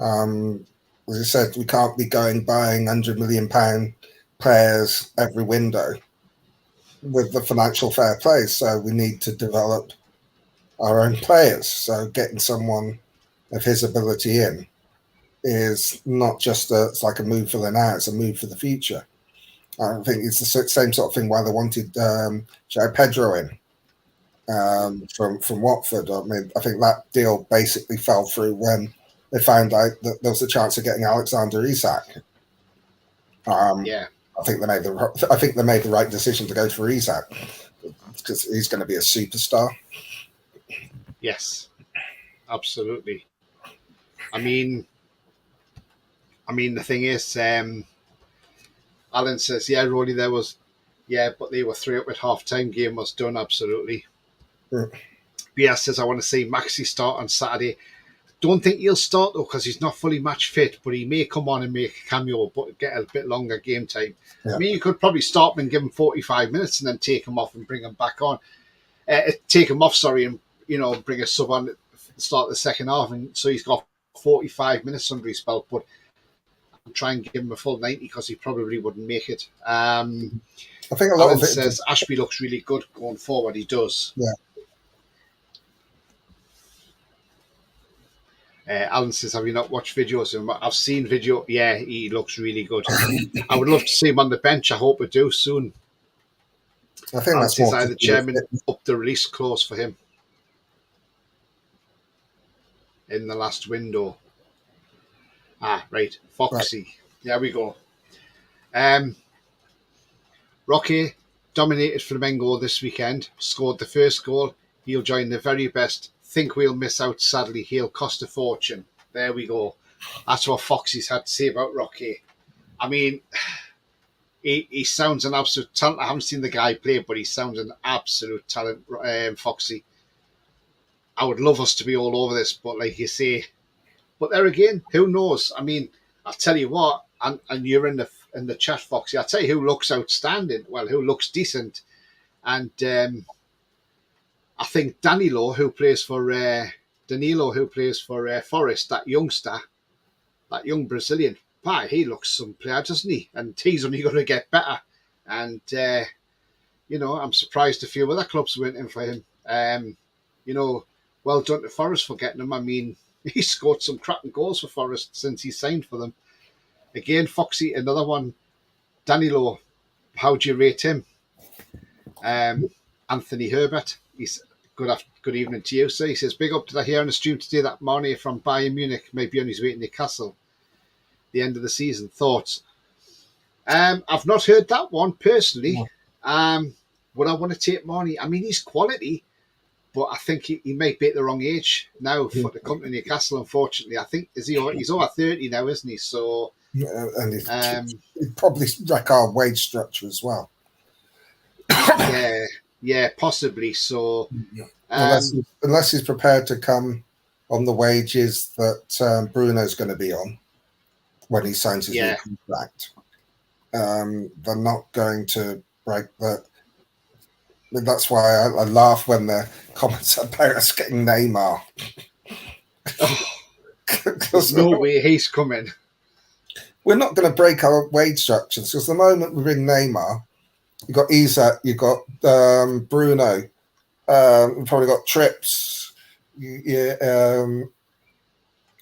As I said, we can't be buying £100 million players every window with the financial fair play. So we need to develop our own players. So getting someone of his ability in is not just it's like a move for the now, it's a move for the future. I think it's the same sort of thing why they wanted Joe Pedro in from Watford. I mean, I think that deal basically fell through when they found out that there was a chance of getting Alexander Isak. Yeah. I think they made the right decision to go for Isak because he's going to be a superstar. Yes, absolutely. I mean, the thing is, Alan says, yeah, Roly, but they were 3-up at half time. Game was done, absolutely. BS says, I want to see Maxi start on Saturday. Don't think he'll start, though, because he's not fully match fit, but he may come on and make a cameo, but get a bit longer game time. Yeah. I mean, you could probably start him and give him 45 minutes and then take him off and bring him back on. Take him off, and, bring a sub on at the start of the second half. And so he's got 45 minutes under his belt, but I'll try and give him a full 90 because he probably wouldn't make it. I think a lot of it says Ashby looks really good going forward. He does. Yeah. Alan says, have you not watched videos of him? I've seen video. Yeah, he looks really good. I would love to see him on the bench. I hope we do soon. I think that's more the chairman up the release clause for him in the last window. Right. Foxy. Right. There we go. Rocky dominated Flamengo this weekend. Scored the first goal. He'll join the very best. Think we'll miss out, sadly. He'll cost a fortune. There we go. That's what Foxy's had to say about Rocky. I mean, he sounds an absolute talent. I haven't seen the guy play, but he sounds an absolute talent, Foxy. I would love us to be all over this, but like you say, but there again, who knows? I mean, I'll tell you what, and you're in the chat, Foxy. I'll tell you who looks outstanding. Well, who looks decent, and I think Danilo, who plays for Forest, that youngster, that young Brazilian, he looks some player, doesn't he? And he's only going to get better. And, I'm surprised a few other clubs went in for him. Well done to Forest for getting him. I mean, he scored some cracking goals for Forest since he signed for them. Again, Foxy, another one. Danilo, how do you rate him? Anthony Herbert, he's good evening to you. So he says, big up to the here on the stream today that Marnie from Bayern Munich may be on his way to Newcastle. The end of the season. Thoughts? I've not heard that one personally. Would I want to take Marnie? I mean, he's quality, but I think he might be at the wrong age now for the company Newcastle, unfortunately. I think he's over 30 now, isn't he? So and he'd probably wreck our wage structure as well. Yeah, possibly. So, unless he's prepared to come on the wages that Bruno's going to be on when he signs his new contract, they're not going to break that. That's why I laugh when the comments about us getting Neymar. There's no way he's coming. We're not going to break our wage structures because the moment we bring Neymar, you've got Isak, you've got Bruno, we've probably got Trips,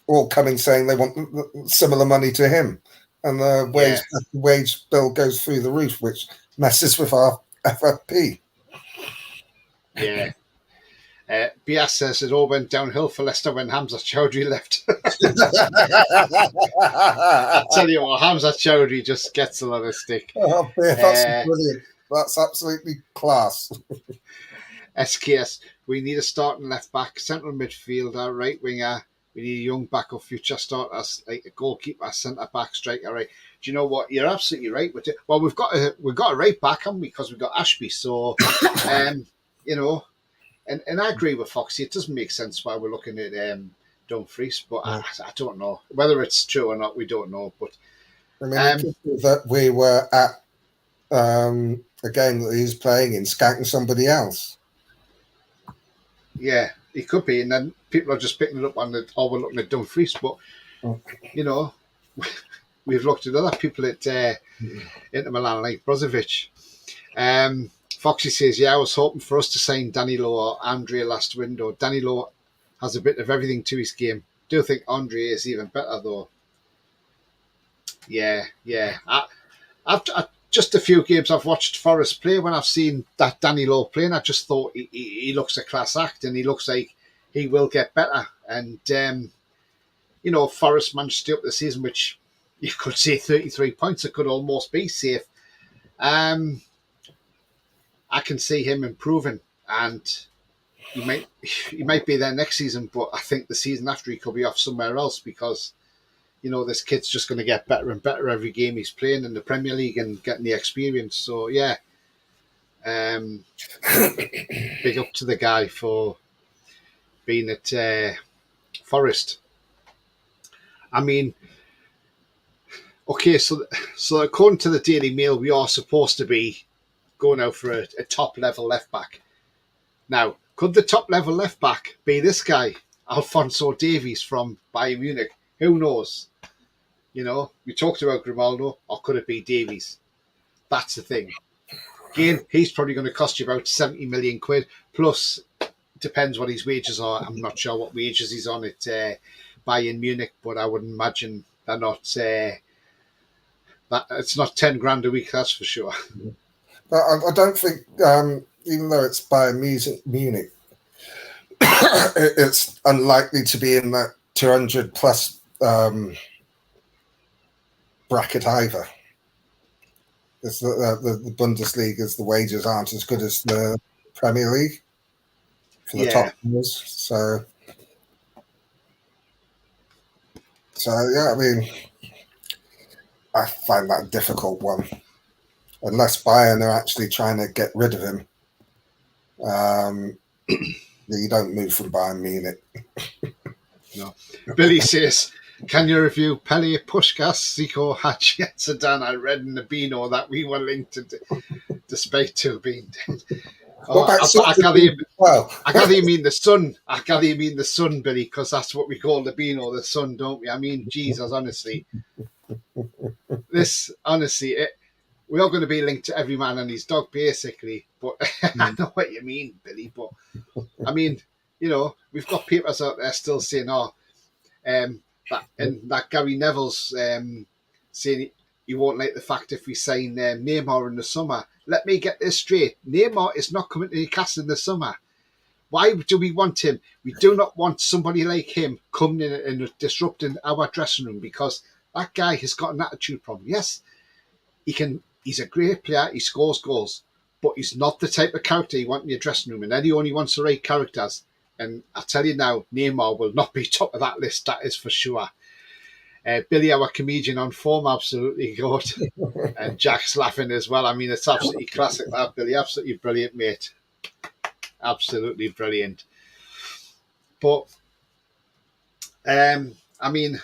all coming saying they want similar money to him. And the wage bill goes through the roof, which messes with our FFP. Yeah. BS says it all went downhill for Leicester when Hamza Chowdhury left. I tell you what, Hamza Chowdhury just gets a lot of stick. Oh, that's brilliant. That's absolutely class. SKS, we need a starting left back, central midfielder, right winger. We need a young backup future starters like a goalkeeper, centre back, striker. Right? Do you know what? You're absolutely right with it. Well, we've got a right back, haven't we? Because we've got Ashby. So, and I agree with Foxy. It doesn't make sense why we're looking at Dumfries, but I don't know whether it's true or not. We don't know, but I mean, it could be that we were at a game that he's playing in, scouting somebody else. Yeah, it could be, and then people are just picking it up on the. Oh, we're looking at Dumfries, but you know, we've looked at other people at Inter Milan, like Brozovic. Foxy says, "Yeah, I was hoping for us to sign Danilo or Andre last window. Danilo has a bit of everything to his game. Do think Andre is even better though." Yeah. I've just a few games I've watched Forest play. When I've seen that Danilo playing, I just thought he looks a class act, and he looks like he will get better. And Forest managed to stay up the season, which you could say 33 points. It could almost be safe. I can see him improving, and he might be there next season. But I think the season after he could be off somewhere else because. This kid's just going to get better and better every game he's playing in the Premier League and getting the experience. So, yeah, big up to the guy for being at Forest. I mean, okay, so according to the Daily Mail, we are supposed to be going out for a top-level left-back. Now, could the top-level left-back be this guy, Alphonso Davies from Bayern Munich? Who knows? We talked about Grimaldo, or could it be Davies? That's the thing. Again, he's probably going to cost you about 70 million quid. Plus, depends what his wages are. I'm not sure what wages he's on at Bayern Munich, but I would imagine they're not. It's not 10 grand a week, that's for sure. But I don't think, even though it's Bayern Munich, it's unlikely to be in that 200 plus. Bracket either. It's the Bundesliga, the wages aren't as good as the Premier League for the top players. So yeah, I mean, I find that a difficult one. Unless Bayern are actually trying to get rid of him, you don't move from Bayern Munich. No. Billy says, can you review Pele, Puskás, Zico, Hagi, and Zidane? I read in the Beano that we were linked to despite two being dead. I gather you mean the sun. I gather you mean the sun, Billy, because that's what we call the Beano, the sun, don't we? I mean, Jesus, honestly. We are going to be linked to every man and his dog, basically. But I know what you mean, Billy. But, I mean, we've got papers out there still saying, that Gary Neville's saying he won't like the fact if we sign Neymar in the summer. Let me get this straight. Neymar is not coming to Newcastle in the summer. Why do we want him? We do not want somebody like him coming in and disrupting our dressing room because that guy has got an attitude problem. Yes, he's a great player. He scores goals, but he's not the type of character you want in your dressing room. And then he only wants the right characters. And I tell you now, Neymar will not be top of that list, that is for sure. Billy, our comedian on form, absolutely good. And Jack's laughing as well. I mean, it's absolutely classic, that, Billy. Absolutely brilliant, mate. Absolutely brilliant. But, I mean,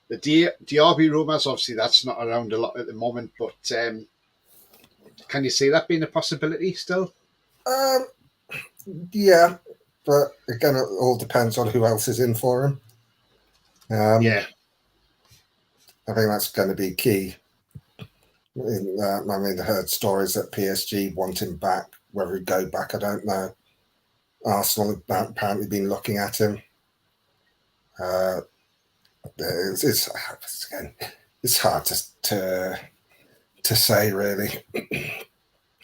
the Diaby rumours, obviously, that's not around a lot at the moment. But can you see that being a possibility still? Yeah. But again, it all depends on who else is in for him. Yeah. I think that's going to be key. I mean, I heard stories that PSG want him back. Whether he'd go back, I don't know. Arsenal have apparently been looking at him. It's hard to say, really.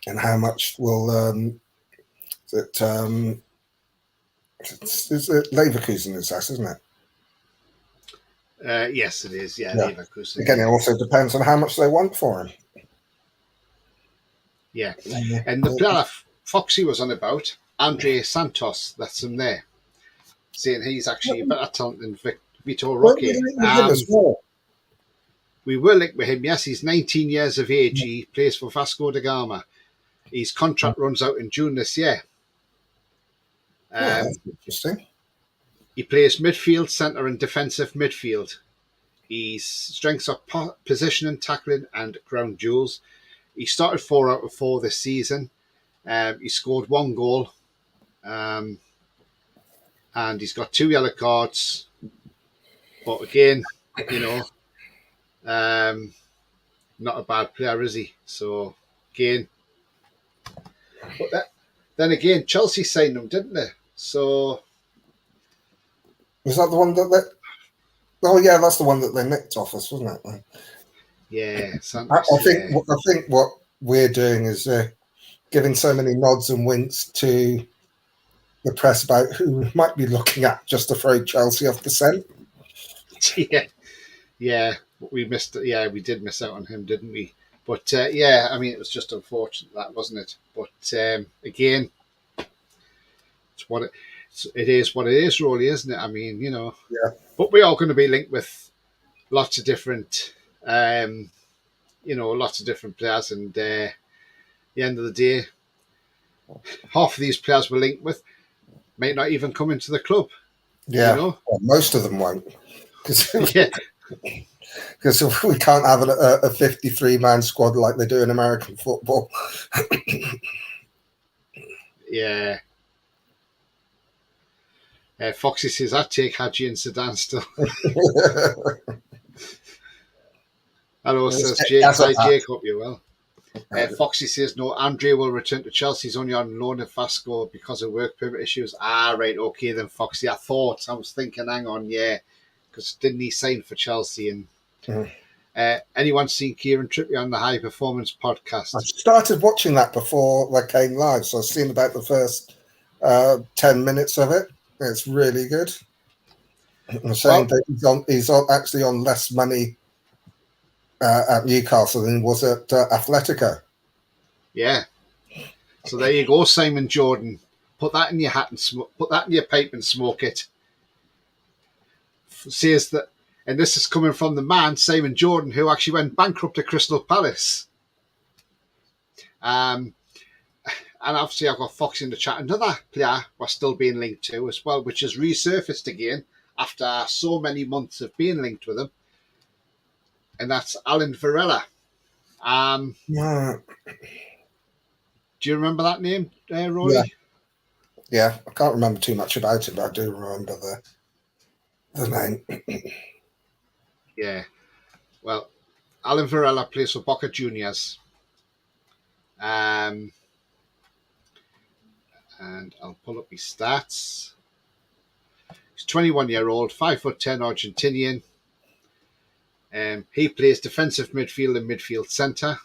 And how much will... It's Leverkusen is that, isn't it? Yes, it is. Yeah, Leverkusen. Again, it also depends on how much they want for him. Yeah. And the player Foxy was on about, Andre Santos, that's him there, saying he's actually a better talent than Vitor Roque. We were linked with him, yes. He's 19 years of age. He plays for Vasco da Gama. His contract runs out in June this year. That's interesting. He plays midfield, centre, and defensive midfield. His strengths are positioning, tackling, and ground duels. He started 4 out of 4 this season. He scored 1 goal, and he's got 2 yellow cards. But again, not a bad player, is he? So again, but then again, Chelsea signed him, didn't they? So was that the one that they? Oh yeah, that's the one that they nicked off us, wasn't it? yeah, I think what we're doing is giving so many nods and winks to the press about who might be looking at just to throw Chelsea off the scent. Yeah, we missed. Yeah, we did miss out on him, didn't we? But yeah, I mean, it was just unfortunate, that wasn't it? But again, it is what it is, Roly, isn't it? I mean, Yeah. But we are going to be linked with lots of different, lots of different players, and the end of the day, half of these players we're linked with might not even come into the club. Yeah, well, most of them won't, because yeah. Because we can't have a 53-man squad like they do in American football. Yeah. Foxy says, I'd take Hadji and Sedan still. Hello, says Jake. Hi, Jake. Hope you're well. Foxy says, no, Andre will return to Chelsea. He's only on loan at Fasco because of work permit issues. Right. Okay, then, Foxy. I was thinking, hang on, yeah. Because didn't he sign for Chelsea? And anyone seen Kieran Trippier on the High Performance podcast? I started watching that before they came live, so I've seen about the first 10 minutes of it. It's really good. I'm saying that he's actually on less money at Newcastle than he was at Atletico. Yeah. So there you go, Simon Jordan. Put that in your hat and put that in your pipe and smoke it. Says that, and this is coming from the man Simon Jordan, who actually went bankrupt at Crystal Palace. And obviously I've got Fox in the chat. Another player we're still being linked to as well, which has resurfaced again after so many months of being linked with him. And that's Alan Varela. Yeah. Do you remember that name, Roly? Yeah, I can't remember too much about it, but I do remember the name. Yeah. Well, Alan Varela plays for Boca Juniors. And I'll pull up his stats. He's 21-year-old, 5'10" Argentinian. He plays defensive midfield and midfield centre.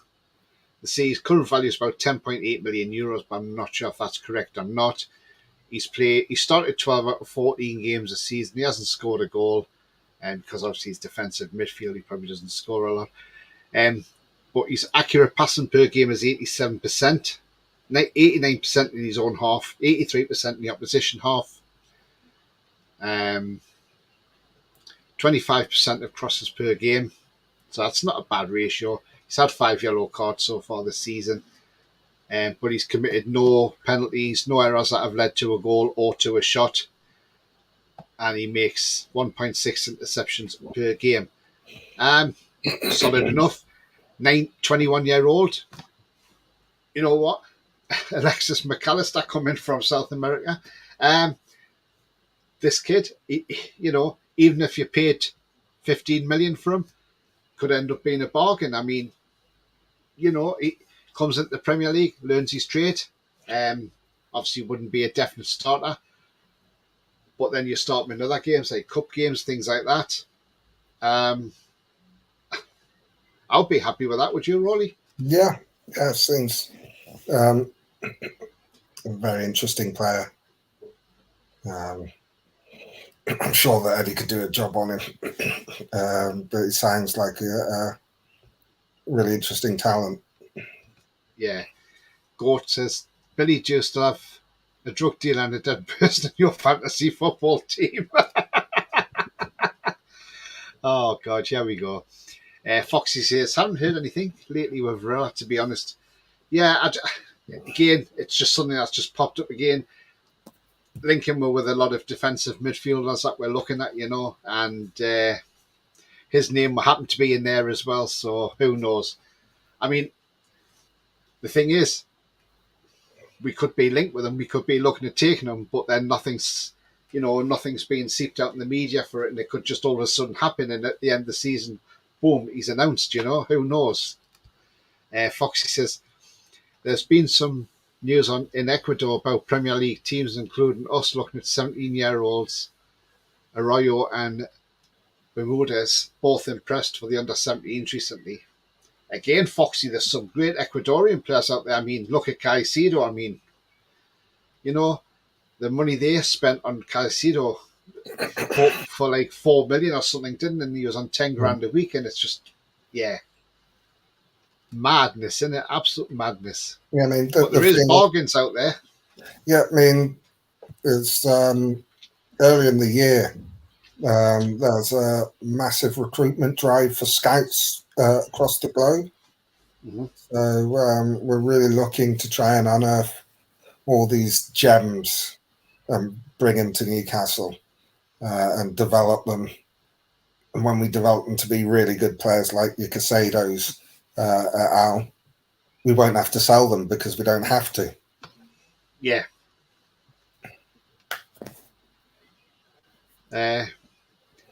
His current value is about 10.8 million euros, but I'm not sure if that's correct or not. He started 12 out of 14 games a season. He hasn't scored a goal, and because obviously he's defensive midfield, he probably doesn't score a lot. But his accurate passing per game is 87%, 89% in his own half, 83% in the opposition half, 25% of crosses per game. So that's not a bad ratio. He's had 5 yellow cards so far this season, but he's committed no penalties, no errors that have led to a goal or to a shot, and he makes 1.6 interceptions per game. Solid enough. 21-year-old. You know what? Alexis McAllister coming from South America. This kid, even if you paid 15 million for him, could end up being a bargain. I mean, he comes into the Premier League, learns his trade. Obviously, wouldn't be a definite starter, but then you start him in other games like cup games, things like that. I'll be happy with that. Would you, Roly? Yeah, seems a very interesting player. I'm sure that Eddie could do a job on him, but he sounds like a really interesting talent. Yeah. Gort says, Billy, do you still have a drug dealer and a dead person in your fantasy football team? Oh, God, here we go. Foxy says, haven't heard anything lately with Varela, to be honest. Yeah, again, it's just something that's just popped up again. linking with a lot of defensive midfielders that we're looking at, and his name happened to be in there as well. So who knows? I mean, the thing is, we could be linked with him. We could be looking at taking him, but then nothing's being seeped out in the media for it, and it could just all of a sudden happen. And at the end of the season, boom, he's announced. Who knows? Foxy says there's been some news in Ecuador about Premier League teams, including us, looking at 17-year-olds Arroyo and Bermudez, both impressed for the under-17s recently. Again, Foxy, there's some great Ecuadorian players out there. I mean, look at Caicedo. I mean, the money they spent on Caicedo for like 4 million or something, didn't it? And he was on 10 grand a week, and it's just, madness, isn't it? Absolute madness. Yeah, I mean, but there is bargains out there. Yeah, I mean, it's early in the year. There's a massive recruitment drive for scouts across the globe. Mm-hmm. So we're really looking to try and unearth all these gems and bring them to Newcastle and develop them. And when we develop them to be really good players like your Casados at Al, we won't have to sell them because we don't have to. Yeah.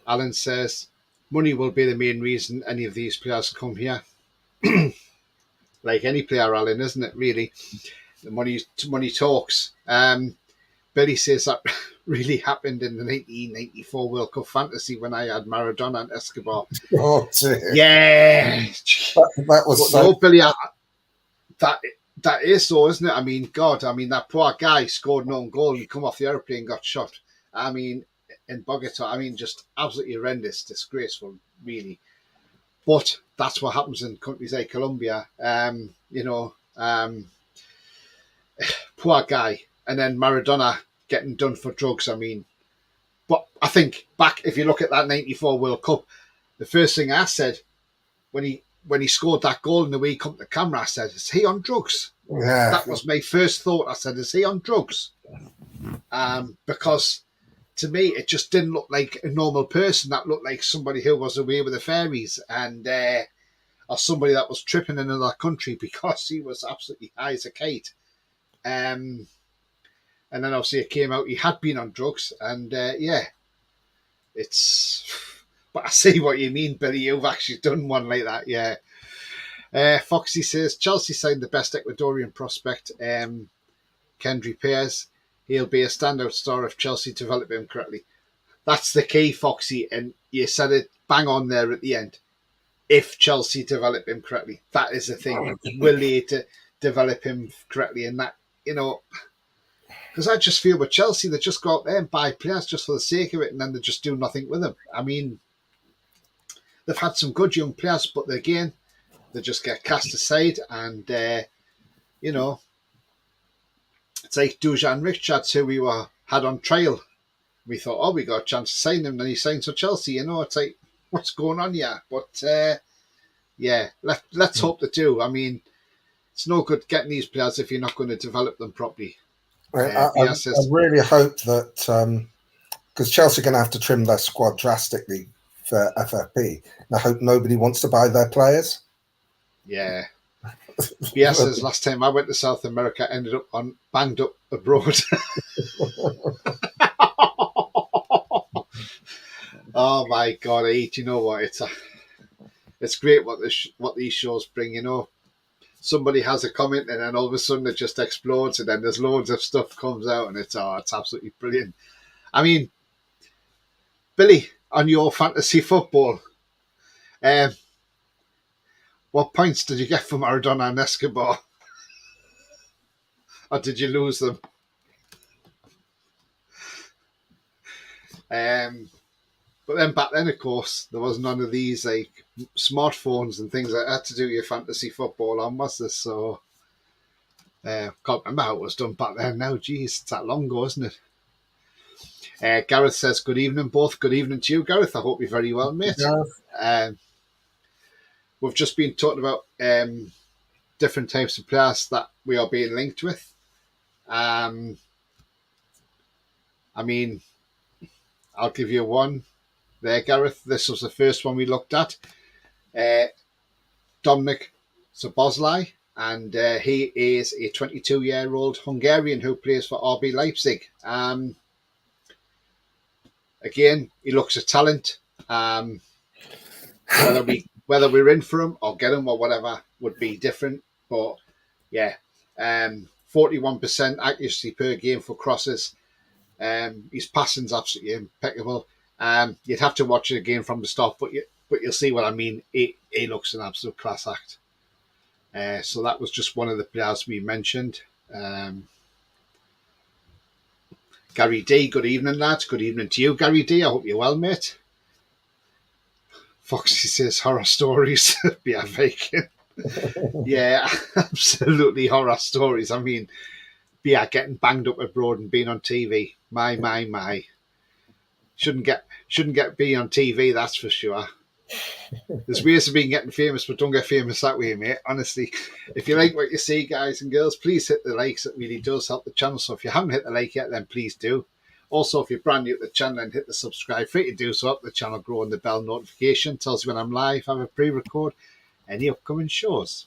Alan says, money will be the main reason any of these players come here. Like any player, Alan, isn't it, really? The money talks. Billy says that really happened in the 1994 World Cup fantasy when I had Maradona and Escobar. Oh, dear. Yeah. That was so... No, Billy, that is so, isn't it? I mean, God, that poor guy scored an own goal and he come off the airplane and got shot. I mean, in Bogota, just absolutely horrendous, disgraceful, really. But that's what happens in countries like Colombia. Poor guy. And then Maradona getting done for drugs. But I think back, if you look at that 94 World Cup, the first thing I said when he scored that goal and the way he come to the camera, I said, is he on drugs? Yeah. That was my first thought. I said, is he on drugs? Because to me, it just didn't look like a normal person. That looked like somebody who was away with the fairies and or somebody that was tripping in another country because he was absolutely high as a kite. And then obviously it came out he had been on drugs. And it's... But I see what you mean, Billy. You've actually done one like that, yeah. Foxy says, Chelsea signed the best Ecuadorian prospect, Kendry Perez. He'll be a standout star if Chelsea develop him correctly. That's the key, Foxy, and you said it bang on there at the end. If Chelsea develop him correctly, that is the thing. Will they develop him correctly? And that, because I just feel with Chelsea, they just go out there and buy players just for the sake of it, and then they just do nothing with them. They've had some good young players, but again, they just get cast aside, and it's like Dujan Richards, who we had on trial. We thought, we got a chance to sign him, and then he signs for Chelsea. It's like, what's going on here? But let's hope they do. It's no good getting these players if you're not going to develop them properly. I really hope that because Chelsea are going to have to trim their squad drastically for FFP. And I hope nobody wants to buy their players. Yeah. Yes, as last time I went to South America, ended up banged up abroad. Oh my God! You know what? It's great what these shows bring. Somebody has a comment, and then all of a sudden it just explodes, and then there's loads of stuff comes out, and it's absolutely brilliant. Billy, on your fantasy football, what points did you get from Maradona and Escobar? Or did you lose them? But then back then, of course, there was none of these like smartphones and things like that to do your fantasy football on, was there? So can't remember how it was done back then now. Geez, it's that long ago, isn't it? Gareth says, good evening, both. Good evening to you, Gareth. I hope you're very well, mate. Yeah. We've just been talking about different types of players that we are being linked with. I mean, I'll give you one there, Gareth. This was the first one we looked at. Dominic Szoboszlai, and he is a 22-year-old Hungarian who plays for RB Leipzig. Again, he looks a talent. Whether we're in for him or get him or whatever would be different. But yeah, 41% accuracy per game for crosses. His passing's absolutely impeccable. You'd have to watch it again from the start, but you'll see what I mean. He looks an absolute class act. So that was just one of the players we mentioned. Gary D, good evening, lads. Good evening to you, Gary D. I hope you're well, mate. Foxy says horror stories. Yeah, vacant. Yeah, absolutely horror stories. I mean, yeah, getting banged up abroad and being on TV. My. Shouldn't get being on TV, that's for sure. There's ways of being getting famous, but don't get famous that way, mate. Honestly, if you like what you see, guys and girls, please hit the likes. It really does help the channel. So if you haven't hit the like yet, then please do. Also, if you're brand new to the channel, then hit the subscribe. Free to do so, help the channel grow, and the bell notification tells you when I'm live, have a pre-record, any upcoming shows.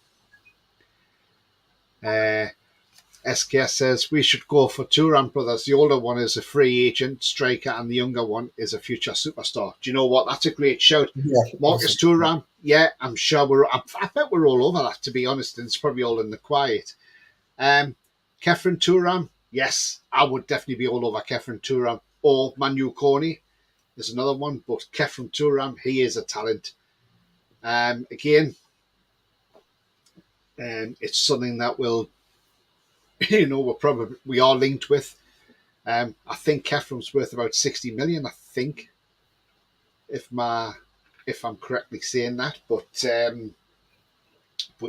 SKS says we should go for Thuram brothers. The older one is a free agent striker, and the younger one is a future superstar. Do you know what? That's a great shout. Yeah, Marcus Thuram. Yeah, I'm sure I bet we're all over that, to be honest, and it's probably all in the quiet. Kefren Thuram. Yes, I would definitely be all over Kefren Thuram. Or Manu Kone is another one, but Kefren Thuram, he is a talent. Again, it's something that will, we are linked with. I think Kefren's worth about 60 million. I think, if I'm correctly saying that, but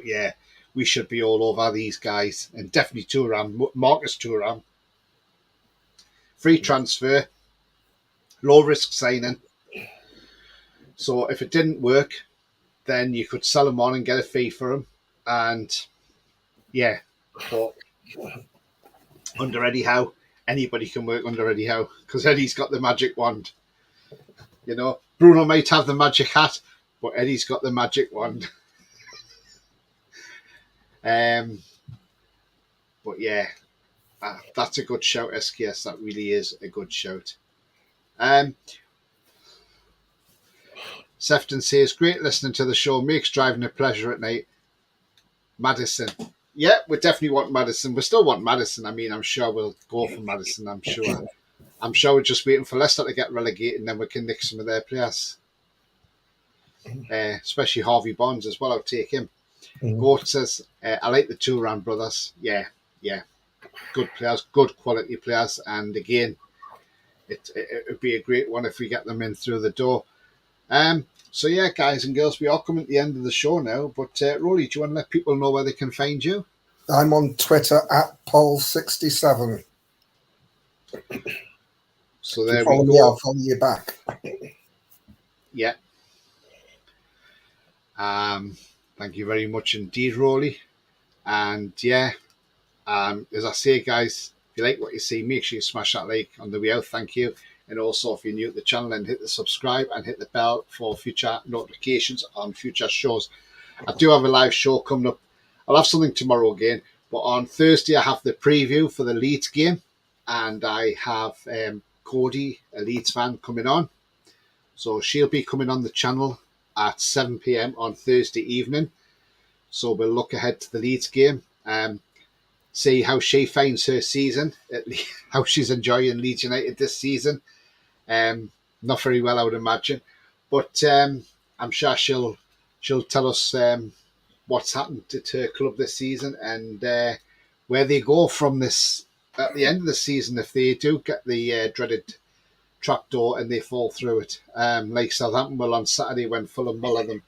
yeah, we should be all over these guys, and definitely Thuram, Marcus Thuram. Free transfer, low risk signing. So if it didn't work, then you could sell him on and get a fee for him, and yeah, but under Eddie Howe, anybody can work under Eddie Howe because Eddie's got the magic wand. Bruno might have the magic hat, but Eddie's got the magic wand. But yeah, that's a good shout, SKS. That really is a good shout. Sefton says, great listening to the show. Makes driving a pleasure at night. Madison. Yeah, we definitely want Madison. We still want Madison. I mean, I'm sure we'll go for Madison. I'm sure we're just waiting for Leicester to get relegated, and then we can nick some of their players. Especially Harvey Bonds as well. I'll take him. Goat says, I like the Thuram brothers. Yeah. Good players, good quality players. And again, it would be a great one if we get them in through the door. So yeah, guys and girls, we are coming to the end of the show now. But Roly, do you want to let people know where they can find you? I'm on Twitter at Paul67. So there we go. I'll follow you back. Yeah. Thank you very much indeed, Roly. And yeah, as I say, guys, if you like what you see, make sure you smash that like on the way out. Thank you. And also, if you're new to the channel, then hit the subscribe and hit the bell for future notifications on future shows. I do have a live show coming up. I'll have something tomorrow again, but on Thursday I have the preview for the Leeds game, and I have Cody, a Leeds fan, coming on. So she'll be coming on the channel at 7 p.m. on Thursday evening. So we'll look ahead to the Leeds game, see how she finds her season, how she's enjoying Leeds United this season. Not very well, I would imagine, but I'm sure she'll tell us what's happened to her club this season and where they go from this at the end of the season if they do get the dreaded trapdoor and they fall through it, like Southampton will on Saturday when Fulham muller them.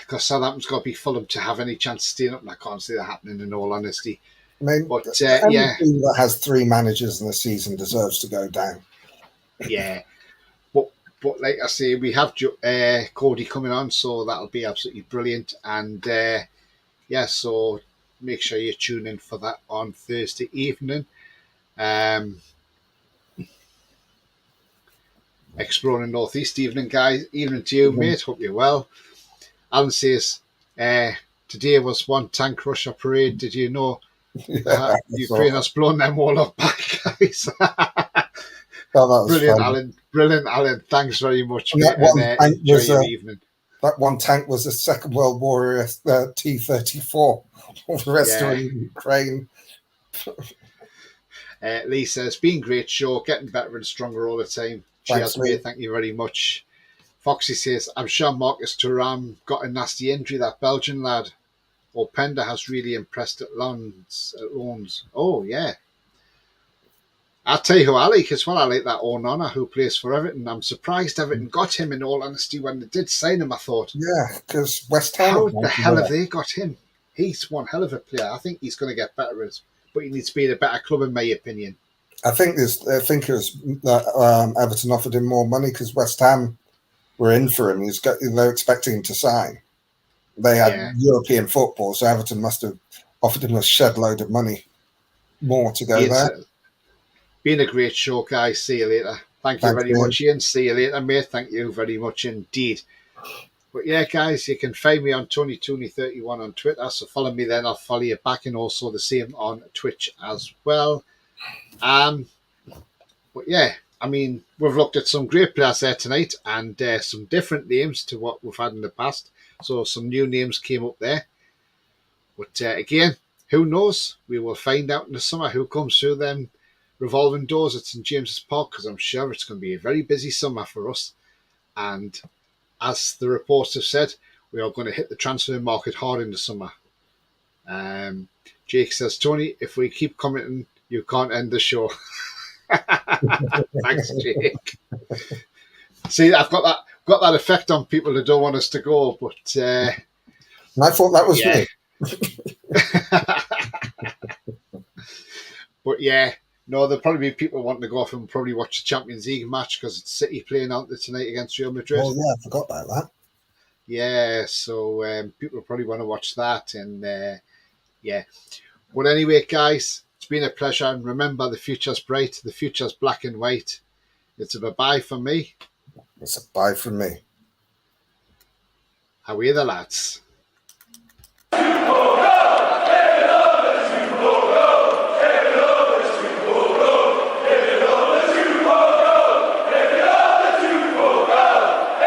Because Southampton's got to be Fulham to have any chance of staying up, and I can't see that happening in all honesty. I mean, but any team that has 3 managers in the season deserves to go down. Yeah, but like I say, we have Cody coming on, so that'll be absolutely brilliant. And so make sure you tune in for that on Thursday evening. Um, exploring Northeast. Evening, guys. Evening to you, mate. Hope you're well. Alan says, today was one tank Russia parade. Did you know Yeah, Ukraine has blown them all up back, guys? oh, that was Brilliant, fun. Alan. Brilliant, Alan. Thanks very much, And mate. And enjoy your evening. that one tank was a Second World War T-34. All the rest are in Ukraine. Lee says, been great show, getting better and stronger all the time. Cheers, mate. Thank you very much. Foxy says, I'm sure Marcus Thuram got a nasty injury, that Belgian lad. Openda has really impressed at Lons. Oh, yeah. I'll tell you who I like as well. I like that Onana who plays for Everton. I'm surprised Everton got him, in all honesty. When they did sign him, I thought, yeah, because West Ham. How the hell have they got him? He's one hell of a player. I think he's going to get better, but he needs to be in a better club, in my opinion. I think it was that Everton offered him more money because West Ham were in for him. They're expecting him to sign. They had European football, so Everton must have offered him a shed load of money more to go there. Been a great show, guys. See you later. Thank you very much, Ian. See you later, mate. Thank you very much indeed. But yeah, guys, you can find me on TonyTooney31 on Twitter. So follow me then. I'll follow you back, and also the same on Twitch as well. But yeah, I mean, we've looked at some great players there tonight, and some different names to what we've had in the past. So some new names came up there. But again, who knows? We will find out in the summer who comes through them revolving doors at St James's Park, because I'm sure it's going to be a very busy summer for us. And as the reports have said, we are going to hit the transfer market hard in the summer. Jake says, Tony, if we keep commenting, you can't end the show. Thanks, Jake. See, I've got that effect on people who don't want us to go, but I thought that was me. But yeah, no, there'll probably be people wanting to go off and probably watch the Champions League match, because it's City playing out there tonight against Real Madrid. Oh yeah, I forgot about that. Yeah, so people probably want to watch that, and yeah. But anyway, guys, it's been a pleasure, and remember, the future's bright, the future's black and white. It's a bye-bye from me. It's a bye from me. How are you, the lads?